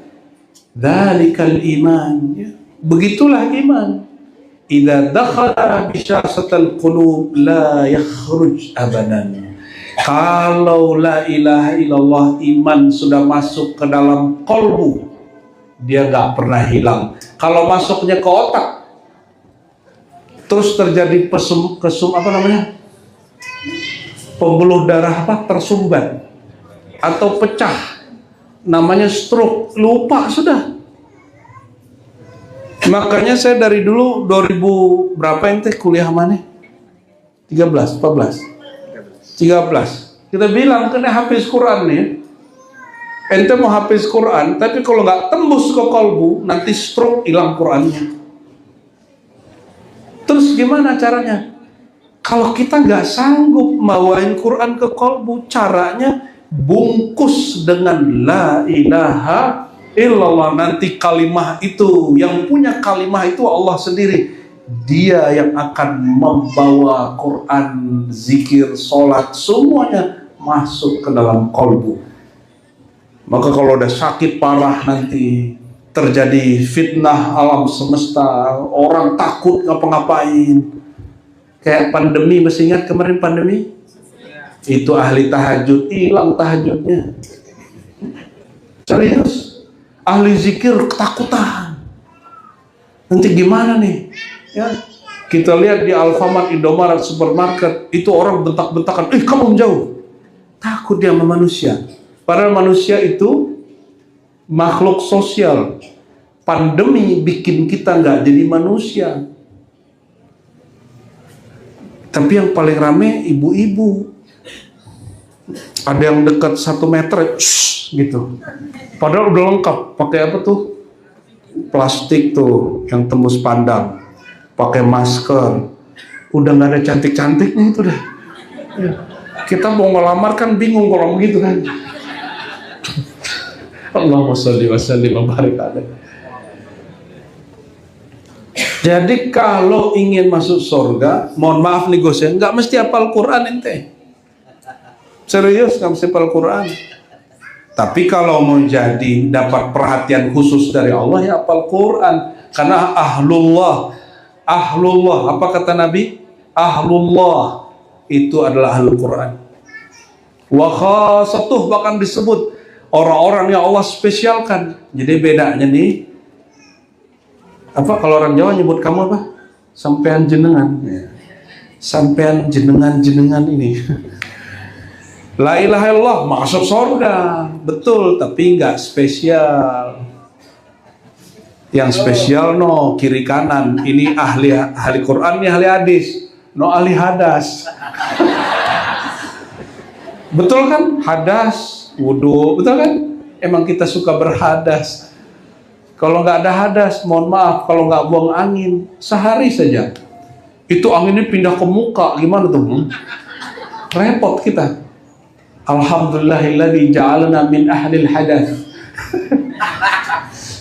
dzalikal iman. Begitulah iman. Idza dakhala bisyasatal qulub la yakhruj abadan. Kalau la ilaha illallah, iman sudah masuk ke dalam kolbu, dia nggak pernah hilang. Kalau masuknya ke otak, terus terjadi pembuluh darah tersumbat atau pecah, namanya stroke, lupa sudah. Makanya saya dari dulu 2000 berapa ente kuliah mana? 13, 14, 13. Kita bilang kena hafiz Quran nih. Ente mau hafiz Quran, tapi kalau nggak tembus ke kolbu, nanti stroke, hilang Qurannya. Terus gimana caranya? Kalau kita nggak sanggup bawain Quran ke kolbu, caranya bungkus dengan la ilaha illallah. Nanti kalimah itu, yang punya kalimah itu Allah sendiri. Dia yang akan membawa Quran, zikir, sholat, semuanya masuk ke dalam kolbu. Maka kalau udah sakit parah, nanti terjadi fitnah alam semesta, orang takut ngapa-ngapain. Kayak pandemi, masih ingat kemarin pandemi? Itu ahli tahajud, hilang tahajudnya. Serius. Ahli zikir ketakutan. Nanti gimana nih? Ya, kita lihat di Alfamart, Indomaret, supermarket, itu orang bentak-bentakan, kamu menjauh. Takut dia sama manusia. Padahal manusia itu makhluk sosial. Pandemi bikin kita nggak jadi manusia. Tapi yang paling rame ibu-ibu. Ada yang dekat 1 meter, gitu. Padahal udah lengkap. Pakai apa tuh? Plastik tuh, yang tembus pandang. Pakai masker. Udah nggak ada cantik-cantiknya itu deh. Ya. Kita mau ngelamar kan bingung kalau begitu kan. Allahumma sholli wa sallim wa barik alaihi. Jadi kalau ingin masuk surga, mohon maaf nih Gus ya, nggak mesti hafal Quran ente. Serius, nggak mesti hafal Quran. Tapi kalau mau jadi dapat perhatian khusus dari Allah, ya hafal Quran. Karena ahlullah, apa kata Nabi? Ahlullah itu adalah ahlul Quran. Wa khasatuh, bahkan disebut orang-orang yang Allah spesialkan. Jadi bedanya nih, apa kalau orang Jawa nyebut kamu apa? Sampean jenengan. Sampean jenengan ini. La ilaha illallah masuk surga, betul, tapi nggak spesial. Yang spesial no kiri kanan, ini ahli Quran, ini ahli hadis, no ahli hadas. Betul kan? Hadas, wudhu, betul kan? Emang kita suka berhadas. Kalau nggak ada hadas, mohon maaf, kalau nggak buang angin sehari saja, itu anginnya pindah ke muka, gimana tuh? Repot kita. Alhamdulillahilladzi ja'alna min ahlil hadas.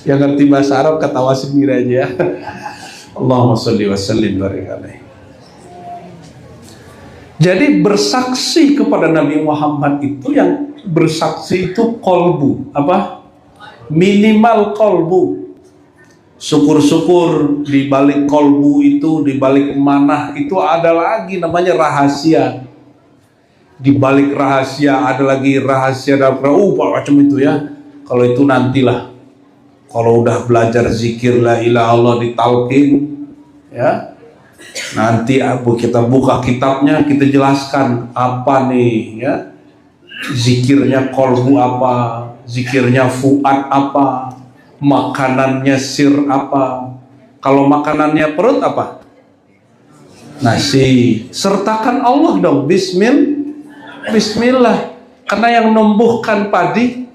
Yang ngerti bahasa Arab ketawa sendiri aja. Allahumma sholli wa sallim barik alaihi. Jadi bersaksi kepada Nabi Muhammad itu, yang bersaksi itu kolbu, apa? Minimal kolbu. Syukur-syukur di balik kolbu itu, di balik manah itu ada lagi namanya rahasia. Di balik rahasia ada lagi rahasia dalam macam itu ya. Kalau itu nantilah. Kalau udah belajar zikir la ilaha illallah ditalqin ya. Nanti kita buka kitabnya, kita jelaskan apa nih ya. Zikirnya kolbu apa, zikirnya fuad apa, makanannya sir apa. Kalau makanannya perut apa? Nasi. Sertakan Allah dong, Bismillah, karena yang numbuhkan padi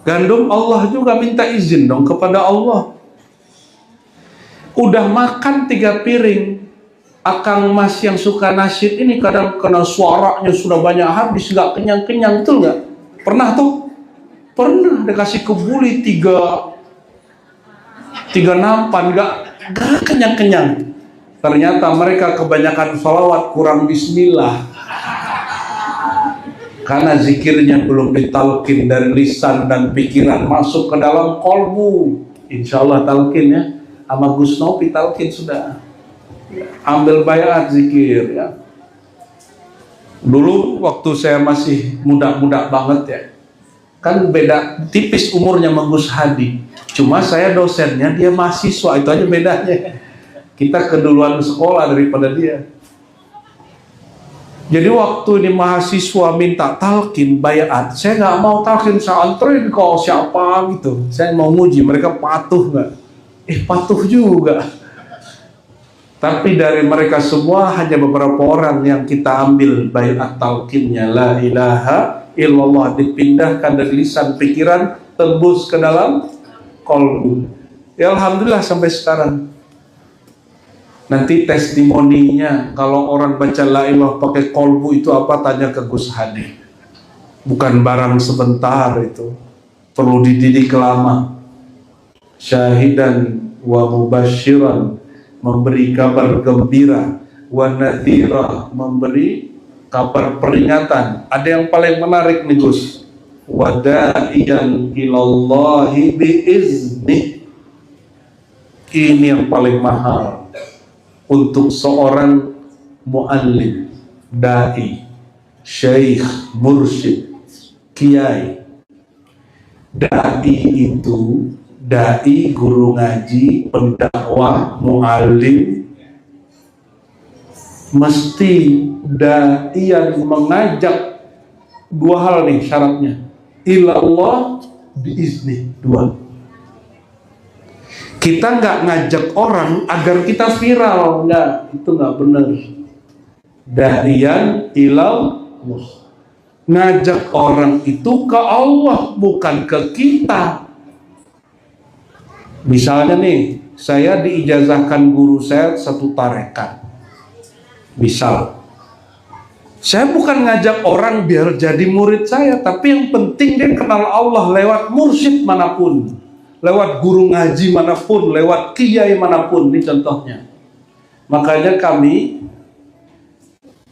gandum Allah juga, minta izin dong kepada Allah. Udah makan 3 piring, Akang Mas yang suka nasyid ini kadang kena suaranya sudah banyak habis, nggak kenyang-kenyang, betul nggak? Pernah tuh? Pernah dikasih kebuli 3 nampan, nggak kenyang-kenyang. Ternyata mereka kebanyakan sholawat, kurang bismillah. Karena zikirnya belum ditalkin dari lisan dan pikiran masuk ke dalam kolbu. Insya Allah talkin ya. Sama Gus Nopi talkin sudah. Ambil bayat zikir ya. Dulu waktu saya masih muda-muda banget ya. Kan beda tipis umurnya sama Gus Hadi. Cuma saya dosennya, dia mahasiswa, itu aja bedanya. Kita keduluan sekolah daripada dia. Jadi waktu ini mahasiswa minta talkin bayat, saya nggak mau talkin, saya anterin kok siapa gitu. Saya mau nguji mereka patuh nggak? Patuh juga. Tapi dari mereka semua hanya beberapa orang yang kita ambil bayat talkinnya, la ilaha illallah, dipindahkan dari lisan pikiran tembus ke dalam kolbu. Ya alhamdulillah sampai sekarang. Nanti testimoninya kalau orang baca la ilah pakai kolbu itu apa, tanya ke Gus Hadi. Bukan barang sebentar itu, perlu dididik lama. Syahidan wa mubasyiran, memberi kabar gembira, wa nadhira, memberi kabar peringatan. Ada yang paling menarik nih Gus, wa da'iyan ilallahi biiznih. Ini yang paling mahal untuk seorang muallim, dai, syekh, mursyid, kiai. Dai itu, dai guru ngaji, pendakwah, muallim, mesti dai yang mengajak 2 hal nih syaratnya. Ilallah biizni, 2. Kita nggak ngajak orang agar kita viral, nggak, itu nggak benar. Da'iyan ilallah, ngajak orang itu ke Allah, bukan ke kita. Misalnya nih, saya diijazahkan guru saya 1 tarekat. Misal, saya bukan ngajak orang biar jadi murid saya, tapi yang penting dia kenal Allah lewat mursyid manapun, lewat guru ngaji manapun, lewat kiai manapun. Ini contohnya. Makanya kami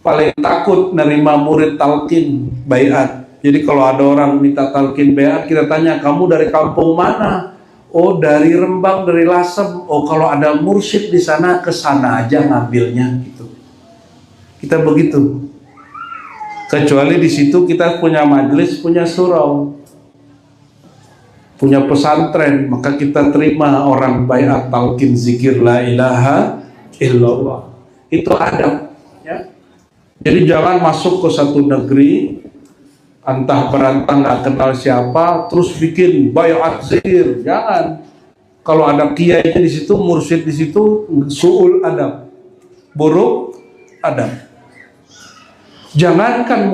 paling takut nerima murid talqin bayat. Jadi kalau ada orang minta talqin bayat, kita tanya, kamu dari kampung mana? Oh dari Rembang, dari Lasem. Oh kalau ada mursyid di sana, ke sana aja ngambilnya gitu. Kita begitu. Kecuali di situ kita punya majelis, punya surau. punya pesantren, maka kita terima orang baiat talqin zikir la ilaha illallah. Itu adab, ya. Jadi jangan masuk ke satu negeri antah berantah nggak kenal siapa terus bikin baiat zikir. Jangan. Kalau ada kiainya di situ, mursyid di situ, suul adab, buruk adab. Jangankan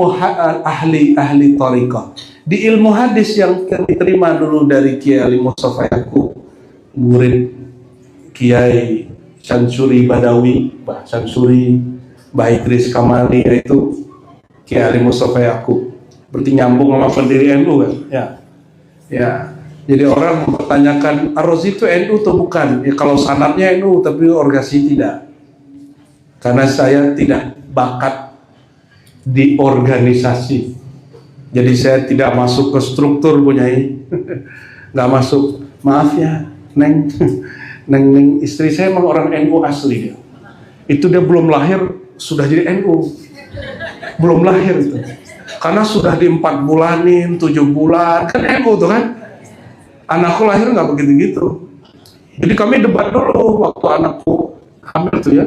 ahli tariqah, di ilmu hadis yang kami terima dulu dari Kiai Ali Mustafa Yaqub, murid Kiai Syamsuri Badawi, Mbah Syamsuri, Mbah Idris Kamali, yaitu Kiai Ali Mustafa Yaqub. Berarti nyambung sama pendiri NU kan? Ya. Ya. Jadi orang mempertanyakan Ar-Razi itu NU atau bukan? Ya, kalau sanadnya NU tapi organisasi tidak. Karena saya tidak bakat di organisasi. Jadi saya tidak masuk ke struktur Bunyai. Nggak masuk. Maaf ya, Neng. Neng istri saya memang orang NU asli. Itu dia belum lahir sudah jadi NU. Belum lahir itu. Karena sudah di 4 bulanin, 7 bulan, kan NU tuh kan. Anakku lahir nggak begitu-gitu. Jadi kami debat dulu waktu anakku hamil tuh ya.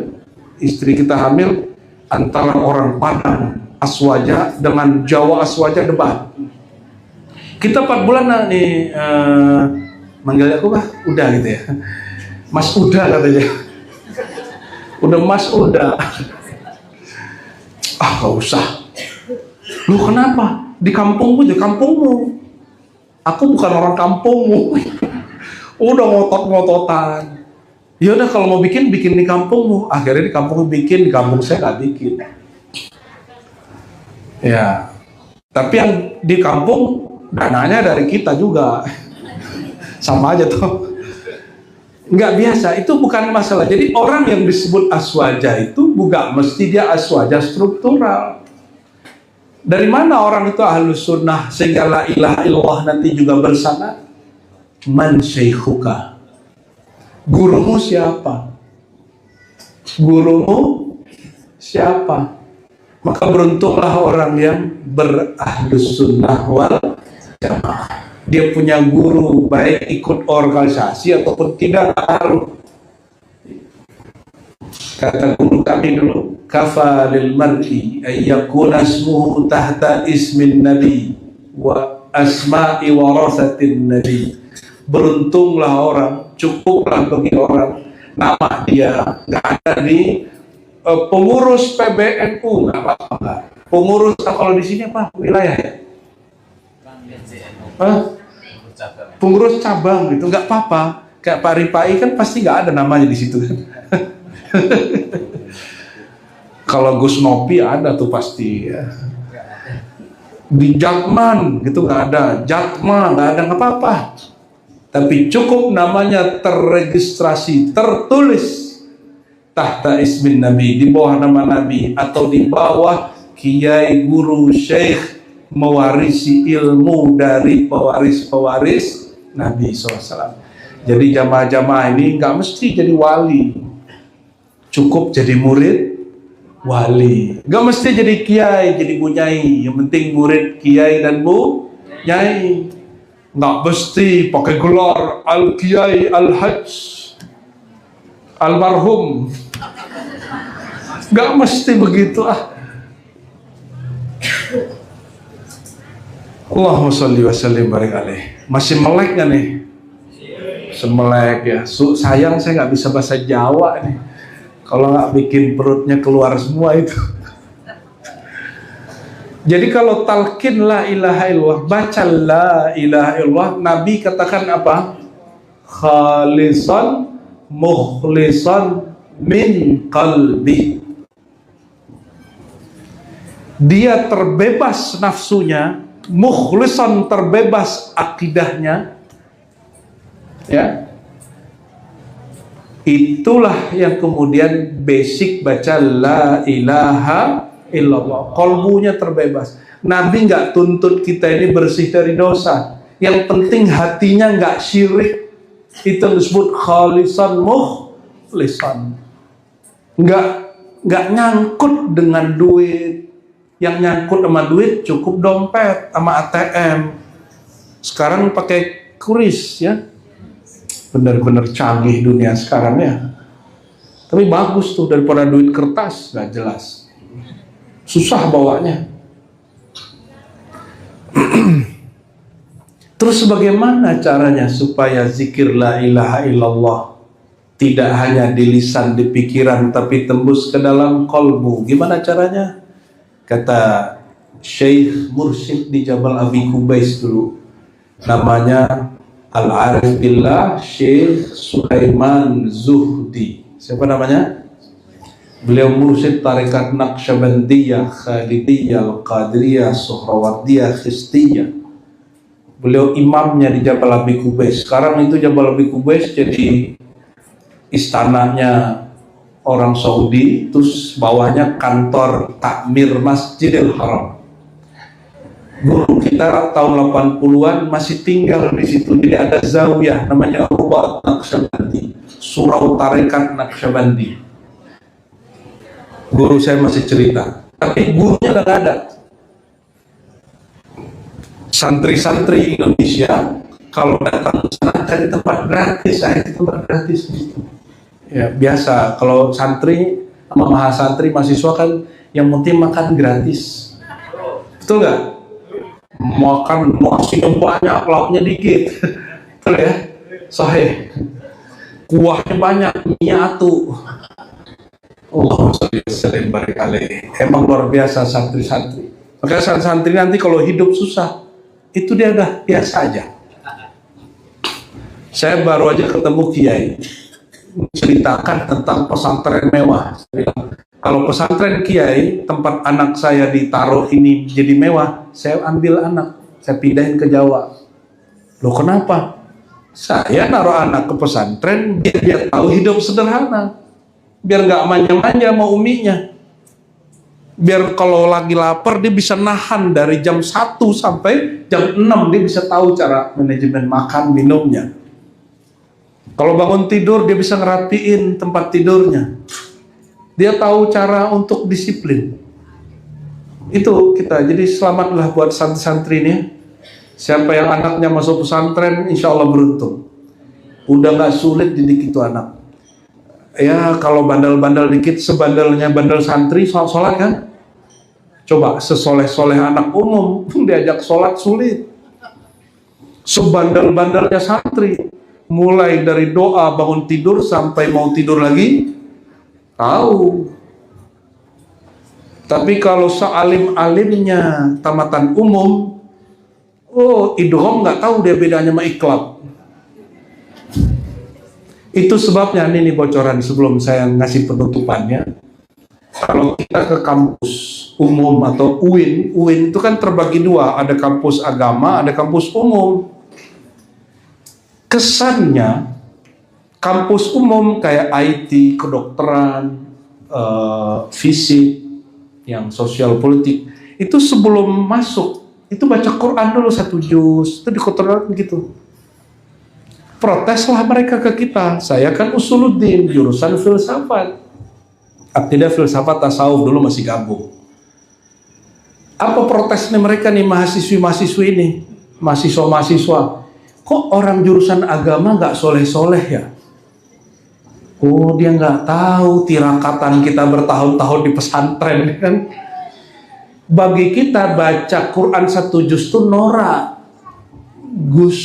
Istri kita hamil antara orang Padang Aswaja dengan Jawa Aswaja debat. Kita 4 bulan nih manggil aku bah, udah gitu ya. Mas udah katanya. Udah Mas udah. Ah nggak usah. Lu kenapa? Di kampungmu, di kampungmu. Aku bukan orang kampungmu. Udah ngotot-ngototan. Ya udah kalau mau bikin di kampungmu. Akhirnya di kampungmu bikin, di kampung saya nggak bikin. Ya. Tapi yang di kampung dananya dari kita juga. Sama aja tuh. Nggak biasa. Itu bukan masalah. Jadi orang yang disebut aswaja itu bukan mesti dia aswaja struktural. Dari mana orang itu ahlus sunnah sehingga la ilaha illallah nanti juga bersama? Man syaikhuka. Gurumu siapa? Gurumu siapa? Maka beruntunglah orang yang berahlus sunnah wal jamaah. Dia punya guru, baik ikut organisasi ataupun tidak harus. Kata guru kami dulu, kafa lil mar'i ayyakuna ismuhu tahta ismin nabi wa asma'i warasatin nabi. Beruntunglah orang, cukuplah bagi orang nama dia nggak ada di pengurus PBNU, nggak apa-apa. Pengurus kalau di sini apa wilayah ya? Pengurus cabang gitu nggak apa-apa. Kayak Pak Ripai kan pasti nggak ada namanya di situ kan. Kalau Gus Nopi ada tuh pasti ya. Di Jatman gitu nggak ada, Jatma nggak ada, nggak apa-apa. Tapi cukup namanya terregistrasi, tertulis tahta ismin Nabi, di bawah nama Nabi atau di bawah kiai guru syekh mewarisi ilmu dari pewaris-pewaris Nabi SAW. Jadi jamaah-jamaah ini nggak mesti jadi wali, cukup jadi murid wali. Nggak mesti jadi kiai, jadi bunyai. Yang penting murid kiai dan bunyai. Nggak mesti pakai gelar al-kiai al-hajj almarhum. Nggak mesti begitu ah. Allahumma sholli wa sallim barik alaih. Masih melek nggak nih? Semelek ya. Sayang saya nggak bisa bahasa Jawa nih. Kalau nggak bikin perutnya keluar semua itu. Jadi kalau talqin la ilaha illallah, baca la ilaha illallah, Nabi katakan apa? Khalisan mukhlisan min qalbi. Dia terbebas nafsunya, mukhlisan terbebas akidahnya. Ya. Itulah yang kemudian basic baca la ilaha illallah. Kolbunya terbebas. Nabi nggak tuntut kita ini bersih dari dosa. Yang penting hatinya nggak syirik. Itu disebut khalisan mukhlisan. Nggak nyangkut dengan duit. Yang nyangkut sama duit cukup dompet sama ATM. Sekarang pakai kuris ya. Benar-benar canggih dunia sekarang ya. Tapi bagus tuh, daripada duit kertas nggak jelas. Susah bawanya. Terus bagaimana caranya supaya zikir la ilaha illallah tidak hanya di lisan, di pikiran, tapi tembus ke dalam kolbu? Gimana caranya? Kata Syekh Mursyid di Jabal Abi Kubais dulu, namanya Al-Arif Billah Syekh Sulaiman Zuhdi. Siapa namanya? Beliau mursyid tarekat Naqsyabandiyah, Khalidiyah, Al-Qadiriyah, Suhrawardiyah, Khistiyah. Beliau imamnya di Jabal Abi Kubais. Sekarang itu Jabal Abi Kubais jadi istananya orang Saudi, terus bawahnya kantor takmir Masjidil Haram. Guru kita tahun 80-an masih tinggal di situ. Jadi ada zawiyah namanya Rubat Naqsyabandi, surau tarekat Naqsyabandi. Guru saya masih cerita, tapi gurunya udah gak ada. Santri-santri Indonesia kalau datang ke sana cari tempat gratis, saya di tempat gratis gitu. Ya biasa, kalau santri sama mahasantri mahasiswa kan yang penting makan gratis, betul nggak? Makan nasi banyak, lauknya dikit, betul ya? Sahih. Kuahnya banyak, minyak atuh. Allah sering berkali. Emang luar biasa santri-santri. Maka santri nanti kalau hidup susah, itu dia udah biasa aja. Saya baru aja ketemu kiai menceritakan tentang pesantren mewah. Kalau pesantren kiai tempat anak saya ditaruh ini jadi mewah, saya ambil anak, saya pindahin ke Jawa. Loh kenapa? Saya naruh anak ke pesantren biar dia tahu hidup sederhana, biar nggak manja-manja mau uminya, biar kalau lagi lapar dia bisa nahan dari jam 1 sampai jam 6, dia bisa tahu cara manajemen makan minumnya. Kalau bangun tidur dia bisa ngerapiin tempat tidurnya. Dia tahu cara untuk disiplin. Itu kita. Jadi selamatlah buat santri-santri ini. Siapa yang anaknya masuk pesantren, insya Allah beruntung. Udah gak sulit didik itu anak. Ya kalau bandel-bandel dikit, sebandelnya bandel santri sholat kan. Coba sesoleh-soleh anak umum diajak sholat sulit. Sebandel-bandelnya santri, mulai dari doa bangun tidur sampai mau tidur lagi tahu. Tapi kalau sealim-alimnya tamatan umum, oh idgham nggak tahu dia bedanya sama iqlab. Itu sebabnya ini bocoran sebelum saya ngasih penutupannya. Kalau kita ke kampus umum atau UIN itu kan terbagi dua, ada kampus agama, ada kampus umum. Kesannya kampus umum kayak IT, kedokteran, fisik, yang sosial politik, itu sebelum masuk itu baca Quran dulu 1 juz, itu dikotoran gitu. Proteslah mereka ke kita. Saya kan usuluddin, jurusan filsafat, tidak filsafat tasawuf, dulu masih gabung. Apa protesnya mereka nih, mahasiswi-mahasiswi ini, mahasiswa-mahasiswa? Kok orang jurusan agama nggak soleh-soleh ya? Oh dia nggak tahu tirakatan kita bertahun-tahun di pesantren kan. Bagi kita baca Quran 1 juz itu norak. Gus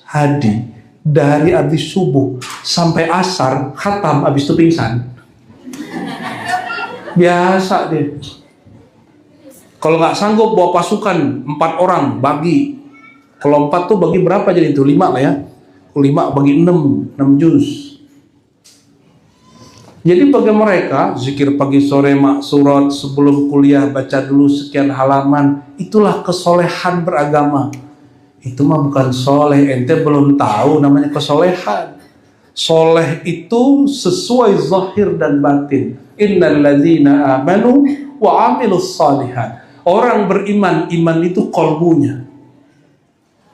Hadi dari habis subuh sampai asar khatam, habis itu pingsan. Biasa deh. Kalau nggak sanggup bawa pasukan 4 orang bagi. Kalau 4 tuh bagi berapa jadi itu? 5 lah ya. 5 bagi 6 juz. Jadi bagi mereka zikir pagi sore maksurat, sebelum kuliah baca dulu sekian halaman, itulah kesolehan beragama. Itu mah bukan soleh, ente belum tahu namanya kesolehan. Soleh itu sesuai zahir dan batin. Innal ladzina amanu wa amilus shalihat. Orang beriman, iman itu qalbunya.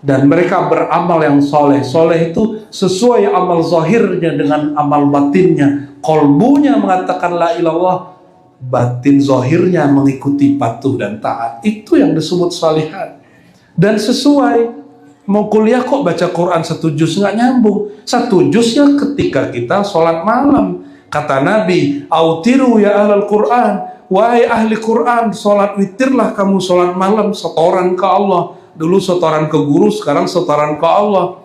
Dan mereka beramal yang soleh. Soleh itu sesuai amal zahirnya dengan amal batinnya. Qalbunya mengatakan la ilallah, batin zahirnya mengikuti patuh dan taat. Itu yang disebut salihat. Dan sesuai Mau kuliah kok baca Quran 1 juz, nggak nyambung. 1 juz ya ketika kita sholat malam. Kata Nabi, autiru ya ahlal Quran, wahai ahli Quran, sholat witirlah kamu sholat malam, setoran ke Allah. Dulu setoran ke guru, sekarang setoran ke Allah.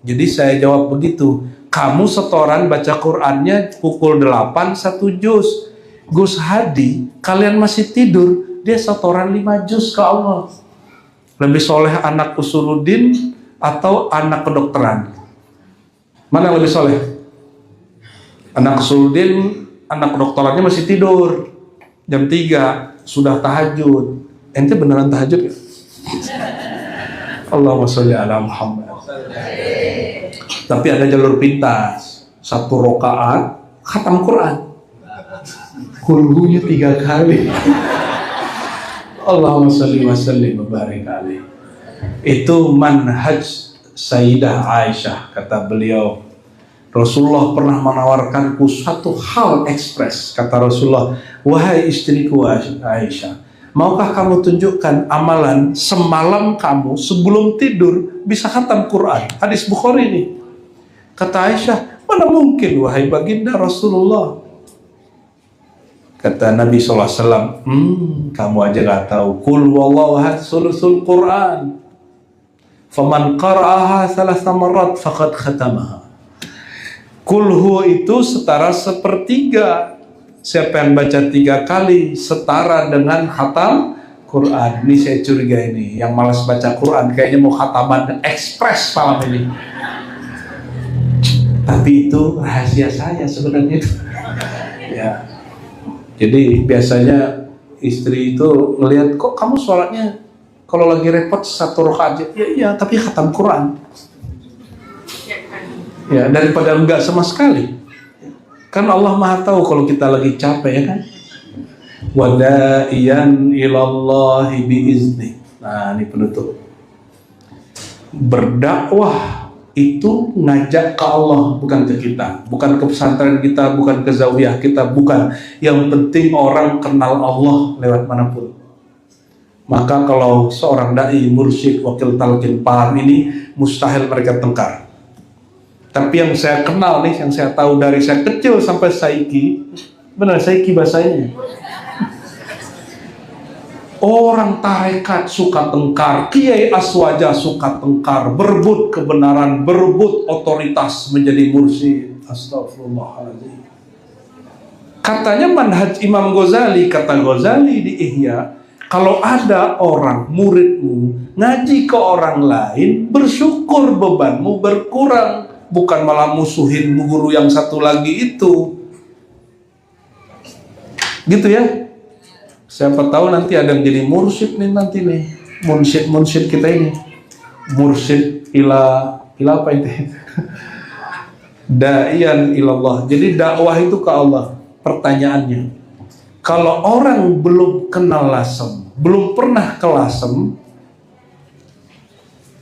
Jadi saya jawab begitu, kamu setoran baca Qurannya pukul 8 1 juz. Gus Hadi, kalian masih tidur, dia setoran 5 juz ke Allah. Lebih soleh anak Usuluddin atau anak kedokteran? Mana yang lebih soleh? Anak Usuluddin, anak kedokterannya masih tidur. Jam 3 sudah tahajud. Ente beneran tahajud ya? Allahumma sholli ala Muhammad. Tapi ada jalur pintas. 1 rakaat khatam Quran. Kulhunya 3 kali. Allahumma sholli wa sallim wa barik alaih. Itu manhaj Sayyidah Aisyah. Kata beliau, Rasulullah pernah menawarkanku satu hal ekspres. Kata Rasulullah, wahai istriku Aisyah, maukah kamu tunjukkan amalan semalam kamu sebelum tidur bisa khatam Quran? Hadis Bukhari ini. Kata Aisyah, mana mungkin wahai baginda Rasulullah. Kata Nabi SAW, kamu aja gak tahu. Qul wallahu ahad sulusul Quran. Faman qara'aha thalatha marrat faqad khatamaha. Qul huwa itu setara 1/3. Siapa yang baca 3 kali setara dengan khatam Quran. Ini saya curiga ini, yang malas baca Quran kayaknya mau khataman ekspres malam ini. Tapi itu rahasia saya sebenarnya itu. Ya. Jadi biasanya istri itu ngelihat, kok kamu sholatnya kalau lagi repot 1 rakaat aja. Ya iya, tapi khatam Quran. Ya, daripada enggak sama sekali. Kan Allah Maha tahu kalau kita lagi capek, ya kan? Wada'iyan ilallahi biizni. Nah, ini penutup. Berdakwah itu ngajak ke Allah, bukan ke kita, bukan ke pesantren kita, bukan ke zawiyah kita, bukan. Yang penting orang kenal Allah lewat manapun. Maka kalau seorang dai, mursyid, wakil talqin, paham ini, mustahil mereka tengkar. Tapi yang saya kenal nih, yang saya tahu dari saya kecil sampai saiki, benar saiki bahasanya, orang tarekat suka tengkar, kiai aswaja suka tengkar, berebut kebenaran, berebut otoritas menjadi mursyid. Astagfirullahaladzim. Katanya manhaj Imam Ghazali, kata Ghazali di Ihya, kalau ada orang muridmu ngaji ke orang lain, bersyukur bebanmu berkurang, bukan malah musuhin guru yang satu lagi itu. Gitu ya. Siapa tahu nanti ada yang jadi mursyid nih nanti nih, mursyid kita ini, mursyid ila apa itu? Da'iyan ilallah. Jadi dakwah itu ke Allah. Pertanyaannya, kalau orang belum kenal lasem, belum pernah ke lasem,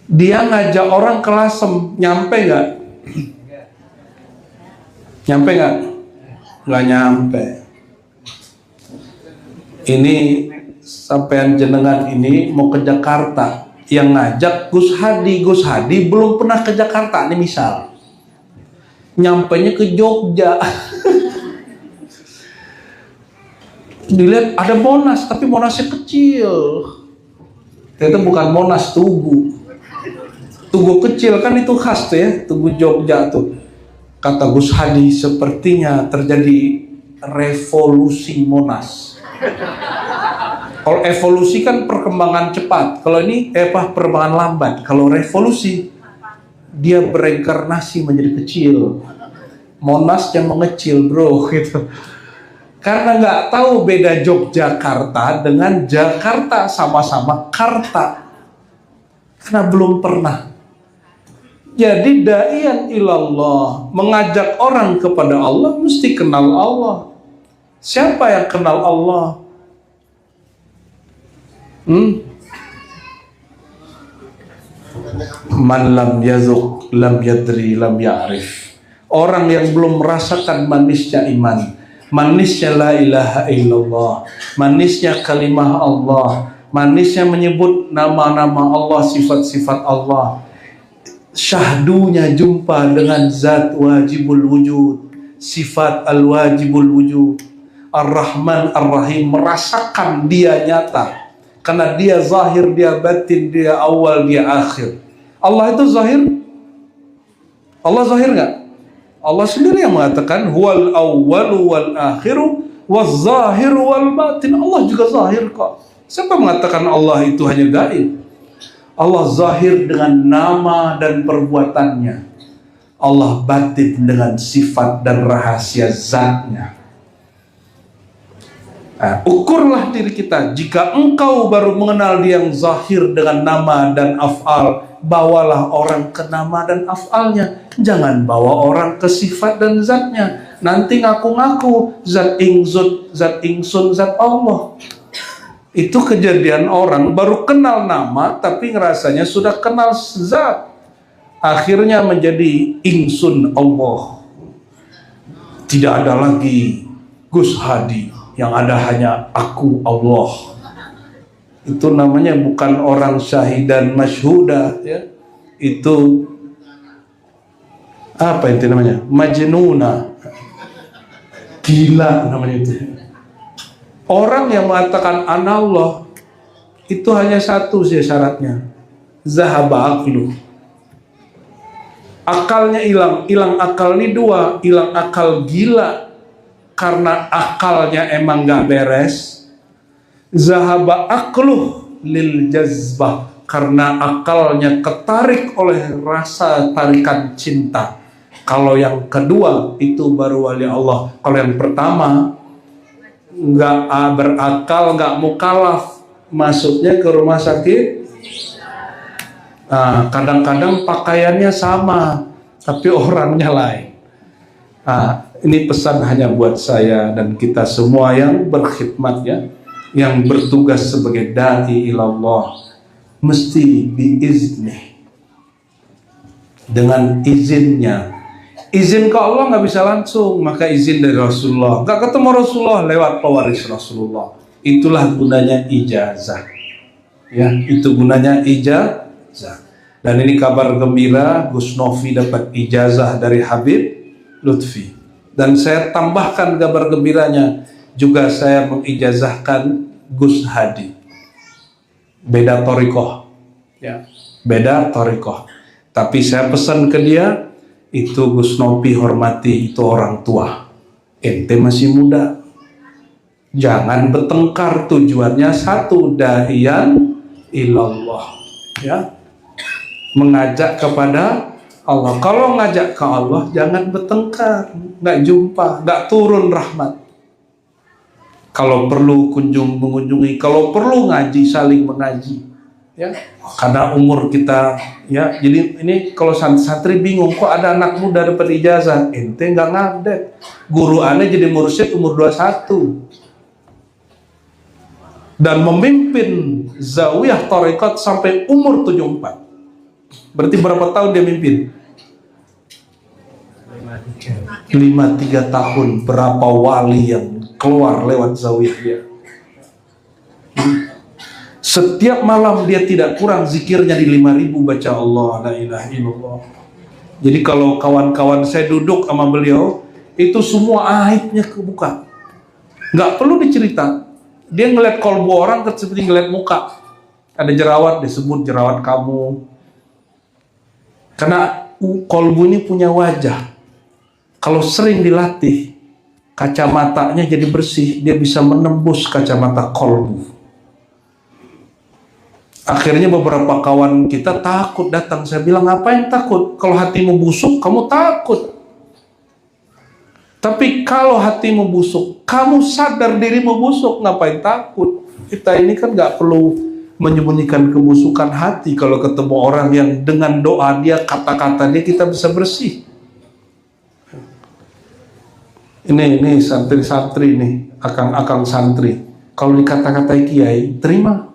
dia ngajak orang ke lasem, nyampe nggak? Nyampe nggak? Nggak nyampe. Ini sampean jenengan ini mau ke Jakarta, yang ngajak Gus Hadi belum pernah ke Jakarta nih misal, nyampenya ke Jogja. Dilihat ada Monas, tapi Monasnya kecil. Itu bukan Monas, Tugu kecil kan, itu khas tuh ya, Tugu Jogja tuh. Kata Gus Hadi, sepertinya terjadi revolusi Monas. Kalau evolusi kan perkembangan cepat, kalau ini perkembangan lambat. Kalau revolusi, dia bereinkarnasi menjadi kecil. Monas yang mengecil, bro, gitu. Karena nggak tahu beda Yogyakarta dengan Jakarta, sama-sama Karta. Karena belum pernah. Jadi da'iyan ilallah, mengajak orang kepada Allah mesti kenal Allah. Siapa yang kenal Allah? Man lam yazuk, lam yadri, lam ya'rif. Orang yang belum merasakan manisnya iman, manisnya la ilaha illallah, manisnya kalimah Allah, manisnya menyebut nama-nama Allah, sifat-sifat Allah. syahdunya jumpa dengan zat wajibul wujud, sifat al-wajibul wujud, ar-Rahman ar-Rahim, merasakan dia nyata. Karena dia zahir, dia batin, dia awal, dia akhir. Allah itu zahir? Allah zahir nggak? Allah sendiri yang mengatakan huwal awwalu wal akhiru waz zahiru wal batin. Allah juga zahir kok. Siapa mengatakan Allah itu hanya gaib? Allah zahir dengan nama dan perbuatannya. Allah batin dengan sifat dan rahasia zatnya. Nah, ukurlah diri kita. Jika engkau baru mengenal dia yang zahir dengan nama dan af'al, bawalah orang ke nama dan af'alnya. Jangan bawa orang ke sifat dan zatnya. Nanti ngaku-ngaku zat ingsun, zat Allah. Itu kejadian orang baru kenal nama tapi ngerasanya sudah kenal zat. Akhirnya menjadi ingsun Allah. Tidak ada lagi Gus Hadi, yang ada hanya aku Allah. Itu namanya bukan orang syahidan masyhuda, ya. Itu apa itu namanya? Majnuna. Gila namanya itu. Orang yang mengatakan anallah itu hanya satu sih syaratnya. Zahaba aqlu. Akalnya hilang akal ini dua, hilang akal gila karena akalnya emang gak beres. Zahaba aqluh lil jazbah, karena akalnya ketarik oleh rasa tarikan cinta. Kalau yang kedua itu baru wali Allah. Kalau yang pertama nggak berakal, nggak mukalaf, masuknya ke rumah sakit. Nah, kadang-kadang pakaiannya sama tapi orangnya lain. Nah, ini pesan hanya buat saya dan kita semua yang berkhidmat, ya, yang bertugas sebagai dai ilallah, mesti biizni, dengan izinnya. Izin ke Allah nggak bisa langsung, maka izin dari Rasulullah. Nggak ketemu Rasulullah, lewat pewaris Rasulullah. Itulah gunanya ijazah, ya, itu gunanya ijazah. Dan ini kabar gembira, Gus Novi dapat ijazah dari Habib Lutfi. Dan saya tambahkan kabar gembiranya, juga saya mengijazahkan Gus Hadi. Beda torikoh, ya, beda torikoh. Tapi saya pesan ke dia, itu Gus Novi hormati, itu orang tua. Ente masih muda, jangan bertengkar, tujuannya satu, dahiyan ilallah, ya, mengajak kepada Allah. Kalau ngajak ke Allah jangan bertengkar, nggak jumpa, nggak turun rahmat. Kalau perlu mengunjungi, kalau perlu ngaji, saling mengaji, ya, karena umur kita, ya. Jadi ini kalau santri bingung, kok ada anak muda dapat ijazah, ente nggak ngadet. Guru aneh jadi mursyid umur 21 dan memimpin zawiyah tarekat sampai umur 74. Berarti berapa tahun dia mimpin? 53 tahun. Berapa wali yang keluar lewat zawiyah dia. Setiap malam dia tidak kurang zikirnya di 5.000 baca Allah la ilaha illallah. Jadi kalau kawan-kawan saya duduk sama beliau, itu semua aibnya kebuka, nggak perlu dicerita. Dia ngeliat kolbu orang seperti ngeliat muka. Ada jerawat, disebut jerawat kamu. Karena kolbu ini punya wajah. Kalau sering dilatih, kacamatanya jadi bersih, dia bisa menembus kacamata kolbu. Akhirnya beberapa kawan kita takut datang. Saya bilang, ngapain takut? Kalau hatimu busuk, kamu takut. Tapi kalau hatimu busuk, kamu sadar dirimu busuk, ngapain takut? Kita ini kan nggak perlu menyembunyikan kebusukan hati. Kalau ketemu orang yang dengan doa dia, kata-kata dia, kita bisa bersih. Ini santri-santri nih, akang-akang santri. Kalau dikata-katai kiai, terima.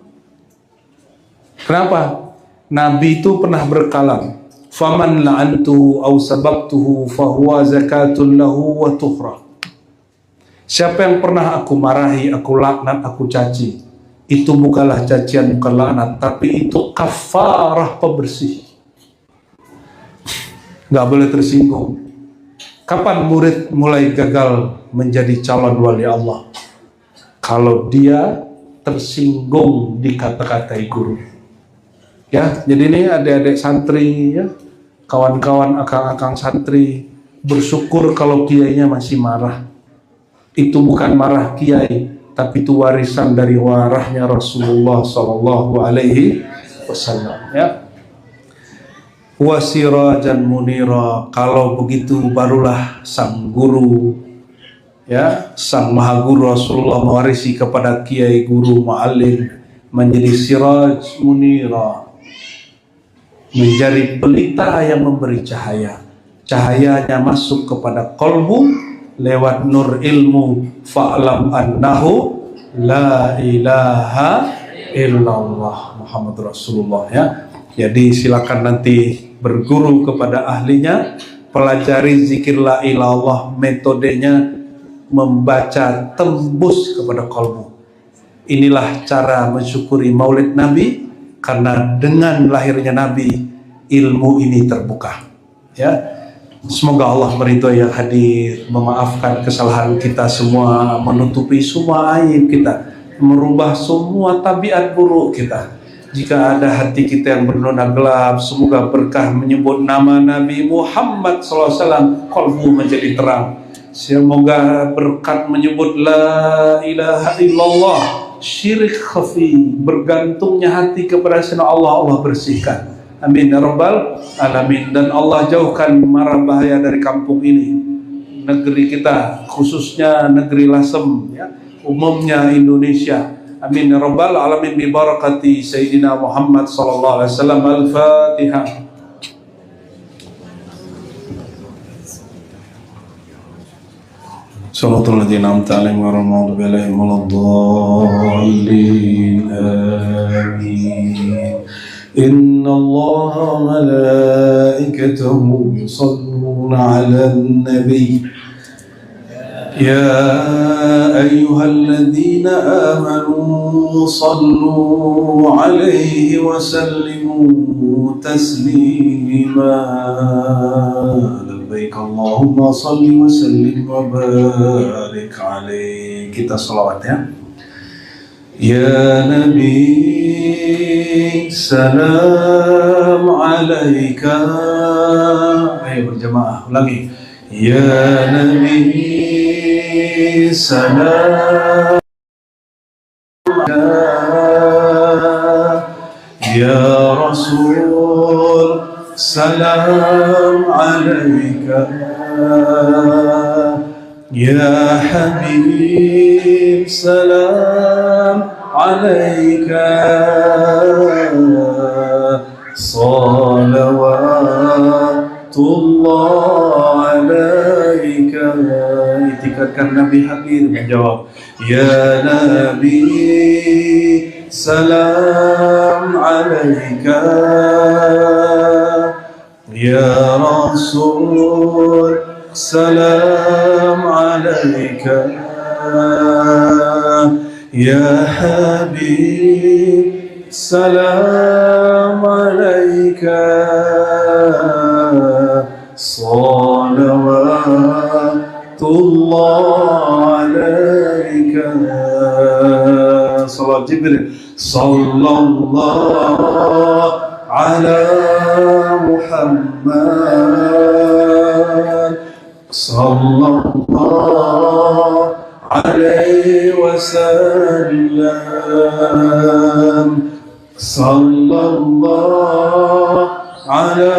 Kenapa? Nabi itu pernah berkalam, faman la'antuhu aw sababtuhu fahuwa zakatun lahu wa tuhra. Siapa yang pernah aku marahi, aku laknat, aku caci, itu bukanlah cacian, bukan laknat, tapi itu kafarah, pembersih. nggak boleh tersinggung. Kapan murid mulai gagal menjadi calon wali Allah? Kalau dia tersinggung dikata-katai guru. Ya, jadi ini adik-adik santri, ya, kawan-kawan akang-akang santri, bersyukur kalau kiainya masih marah. Itu bukan marah kiai, tapi itu warisan dari warahnya Rasulullah Sallallahu Alaihi Wasallam. Ya. Wasirajan munira, kalau begitu barulah sang guru, ya, sang maha guru Rasulullah mewarisi kepada kiai guru muallim menjadi siraj munira, menjadi pelita yang memberi cahaya. Cahayanya masuk kepada qalbu lewat nur ilmu, fa'lam annahu la ilaha illallah Muhammad Rasulullah. Ya, jadi silakan nanti berguru kepada ahlinya, pelajari zikir la ilallah, metodenya membaca tembus kepada kalbu. Inilah cara mensyukuri maulid Nabi, karena dengan lahirnya Nabi ilmu ini terbuka. Ya, semoga Allah meridhoi yang hadir, memaafkan kesalahan kita semua, menutupi semua aib kita, merubah semua tabiat buruk kita. Jika ada hati kita yang bernona gelap, semoga berkah menyebut nama Nabi Muhammad SAW, qalbu menjadi terang. Semoga berkat menyebut la ilaha illallah, syirik khafi, bergantungnya hati kepada Sayyidina Allah, Allah bersihkan. Amin ya rabbal alamin. Dan Allah jauhkan mara bahaya dari kampung ini, negeri kita, khususnya negeri Lasem, ya, umumnya Indonesia. Amin ya rabbal alamin, bi barakati Sayyidina Muhammad sallallahu alaihi wasallam. Al-Fatihah. Shiratal ladzina an'amta 'alaihim ghairil maghdubi 'alaihim waladdallin. Amin. Inna Allaha wa malaikatahu yusalluna 'alan nabiy. يا أيها الذين آمنوا صلوا عليه وسلموا تسليما. لبيك اللهم صل وسلم وبارك عليه. Kita salawat ya. Ya Nabi, salam alaika. Ayo berjamaah, ulangi. Ya Nabi, salam ya Rasul, salam alaika. Ya Habib, salam alaika. Salawatullah alaika. Itikadkan Nabi hadir menjawab. Ya Nabi, salam alaika. Ya Rasul, salam alaika. Ya Habib, salam alaika. Salawatullah alaika. Salat Jibril. Sallallahu ala Muhammad. Sallallahu alaihi wasallam. Sallallahu ala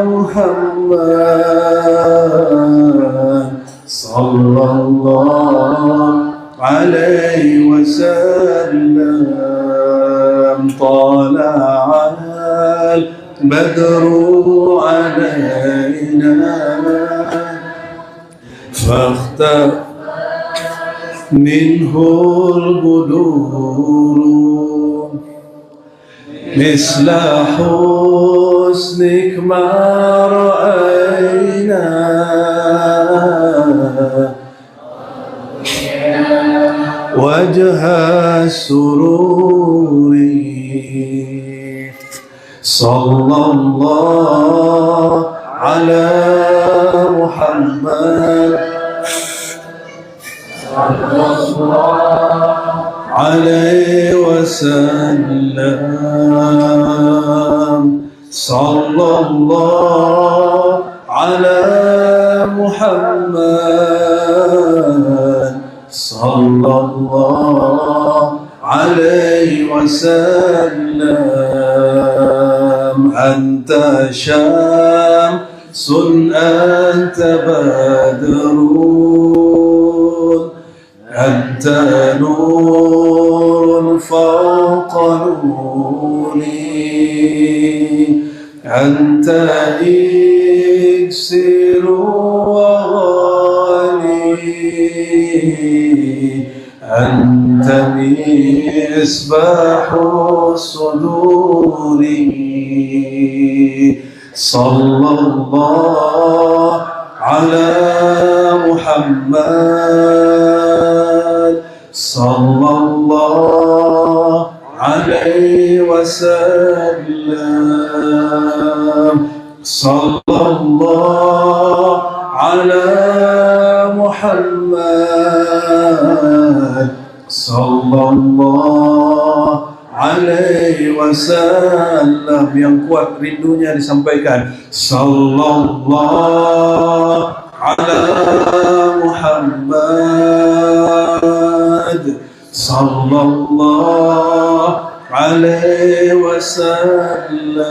Muhammad. Sallallahu alaihi wasallam. Tala'al badru alaina fakhtar minhul budur misla husnik ma ra'ayna wajha sururi. Sallallahu على محمد عليه وسلم صلى الله على محمد صلى الله عليه وسلم أنت شمس أنت بدر أنت نور فوق نوري أنت إكسير وغالي أنت مصباح الصدور صلى الله على محمد صلى الله عليه وسلم صلى الله على محمد صلى الله alaihi wasallam. Yang kuat rindunya disampaikan sallallahu ala Muhammad sallallahu alaihi wasallam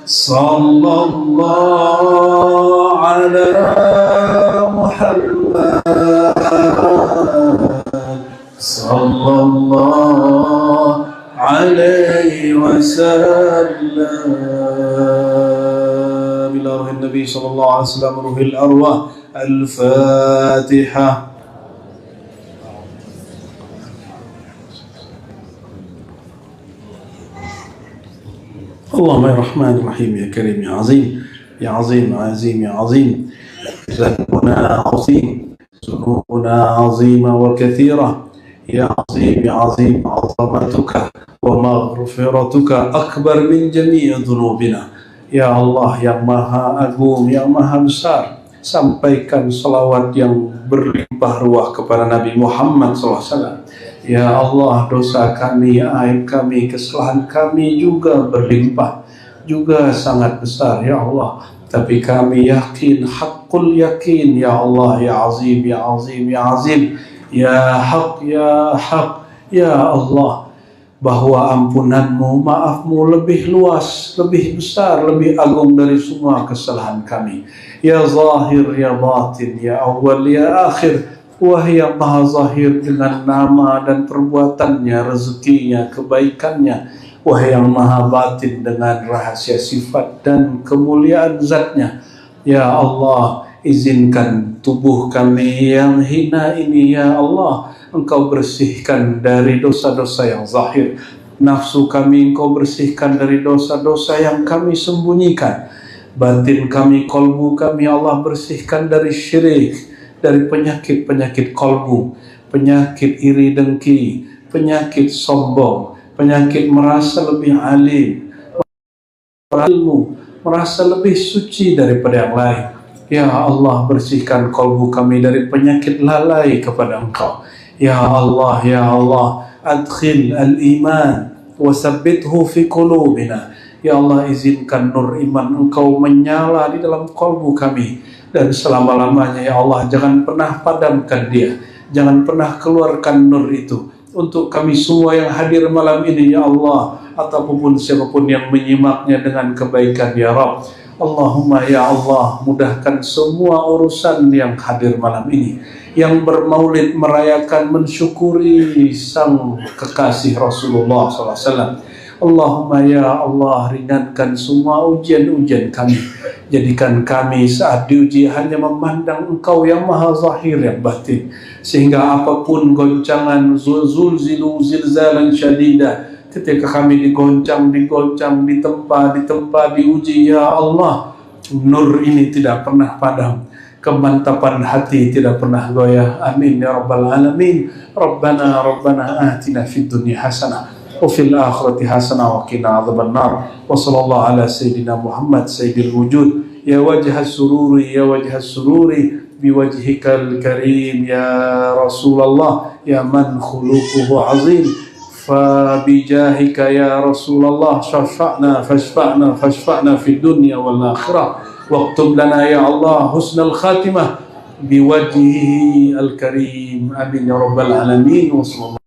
sallallahu ala Muhammad sallallahu alaihi wasallam. Ila ruhin Nabi sallallahu alaihi wasallam ruhil arwah. Al-Fatihah. Allahumma ya Rahman ya Rahim ya Karim ya Azim ya Azim ya Azim ya Azim. Zanbuna azim, sunubuna azima wa kathira. Ya Azim, Ya Azim, azamatuka wa maghfiratuka akbar min jami'i dhunubina. Ya Allah yang maha agung, yang maha besar, sampaikan salawat yang berlimpah ruah kepada Nabi Muhammad SAW. Ya Allah, dosa kami, aib kami, kesalahan kami juga berlimpah, juga sangat besar ya Allah. Tapi kami yakin, haqqul yakin ya Allah, ya Azim, ya Azim, ya Azim, ya Haq, ya Haq, ya Allah, bahwa ampunanmu, maafmu lebih luas, lebih besar, lebih agung dari semua kesalahan kami. Ya Zahir, ya Batin, ya Awal, ya Akhir, wahai yang maha zahir dengan nama dan perbuatannya, rezekinya, kebaikannya, wahai yang maha batin dengan rahasia sifat dan kemuliaan zatnya. Ya Allah, izinkan tubuh kami yang hina ini ya Allah, Engkau bersihkan dari dosa-dosa yang zahir. Nafsu kami Engkau bersihkan dari dosa-dosa yang kami sembunyikan. Batin kami, kolbu kami Allah bersihkan dari syirik, dari penyakit-penyakit kolbu, penyakit iri dengki, penyakit sombong, penyakit merasa lebih alim, ilmu, merasa lebih suci daripada yang lain. Ya Allah, bersihkan kolbu kami dari penyakit lalai kepada Engkau. Ya Allah, ya Allah, adkhil al-iman wa sabbithu fi qulubina. Ya Allah, izinkan nur iman Engkau menyala di dalam kolbu kami dan selama-lamanya ya Allah, jangan pernah padamkan dia, jangan pernah keluarkan nur itu untuk kami semua yang hadir malam ini ya Allah, ataupun siapapun yang menyimaknya dengan kebaikan ya Rabb. Allahumma ya Allah, mudahkan semua urusan yang hadir malam ini, yang bermaulid, merayakan, mensyukuri sang kekasih Rasulullah SAW. Allahumma ya Allah, ringankan semua ujian-ujian kami. Jadikan kami saat diuji hanya memandang Engkau yang maha zahir yang batin, sehingga apapun goncangan, zulzilu zilzalan syadida, ketika kami digoncang, ditempa, diuji ya Allah, nur ini tidak pernah padam, kemantapan hati tidak pernah goyah. Amin ya rabbal alamin. Rabbana atina fid dunya hasanah وفي الآخرة حسنة وقنا عذاب النار وصلى الله على سيدنا محمد سيد الوجود يا وجه السرور يا وجه السرور بوجهك الكريم يا رسول الله يا من خلقه عظيم فبجاهك يا رسول الله فاشفعنا في الدنيا والآخرة واكتب لنا يا الله حسن الخاتمة بوجهه الكريم آمين يا رب العالمين وصلى الله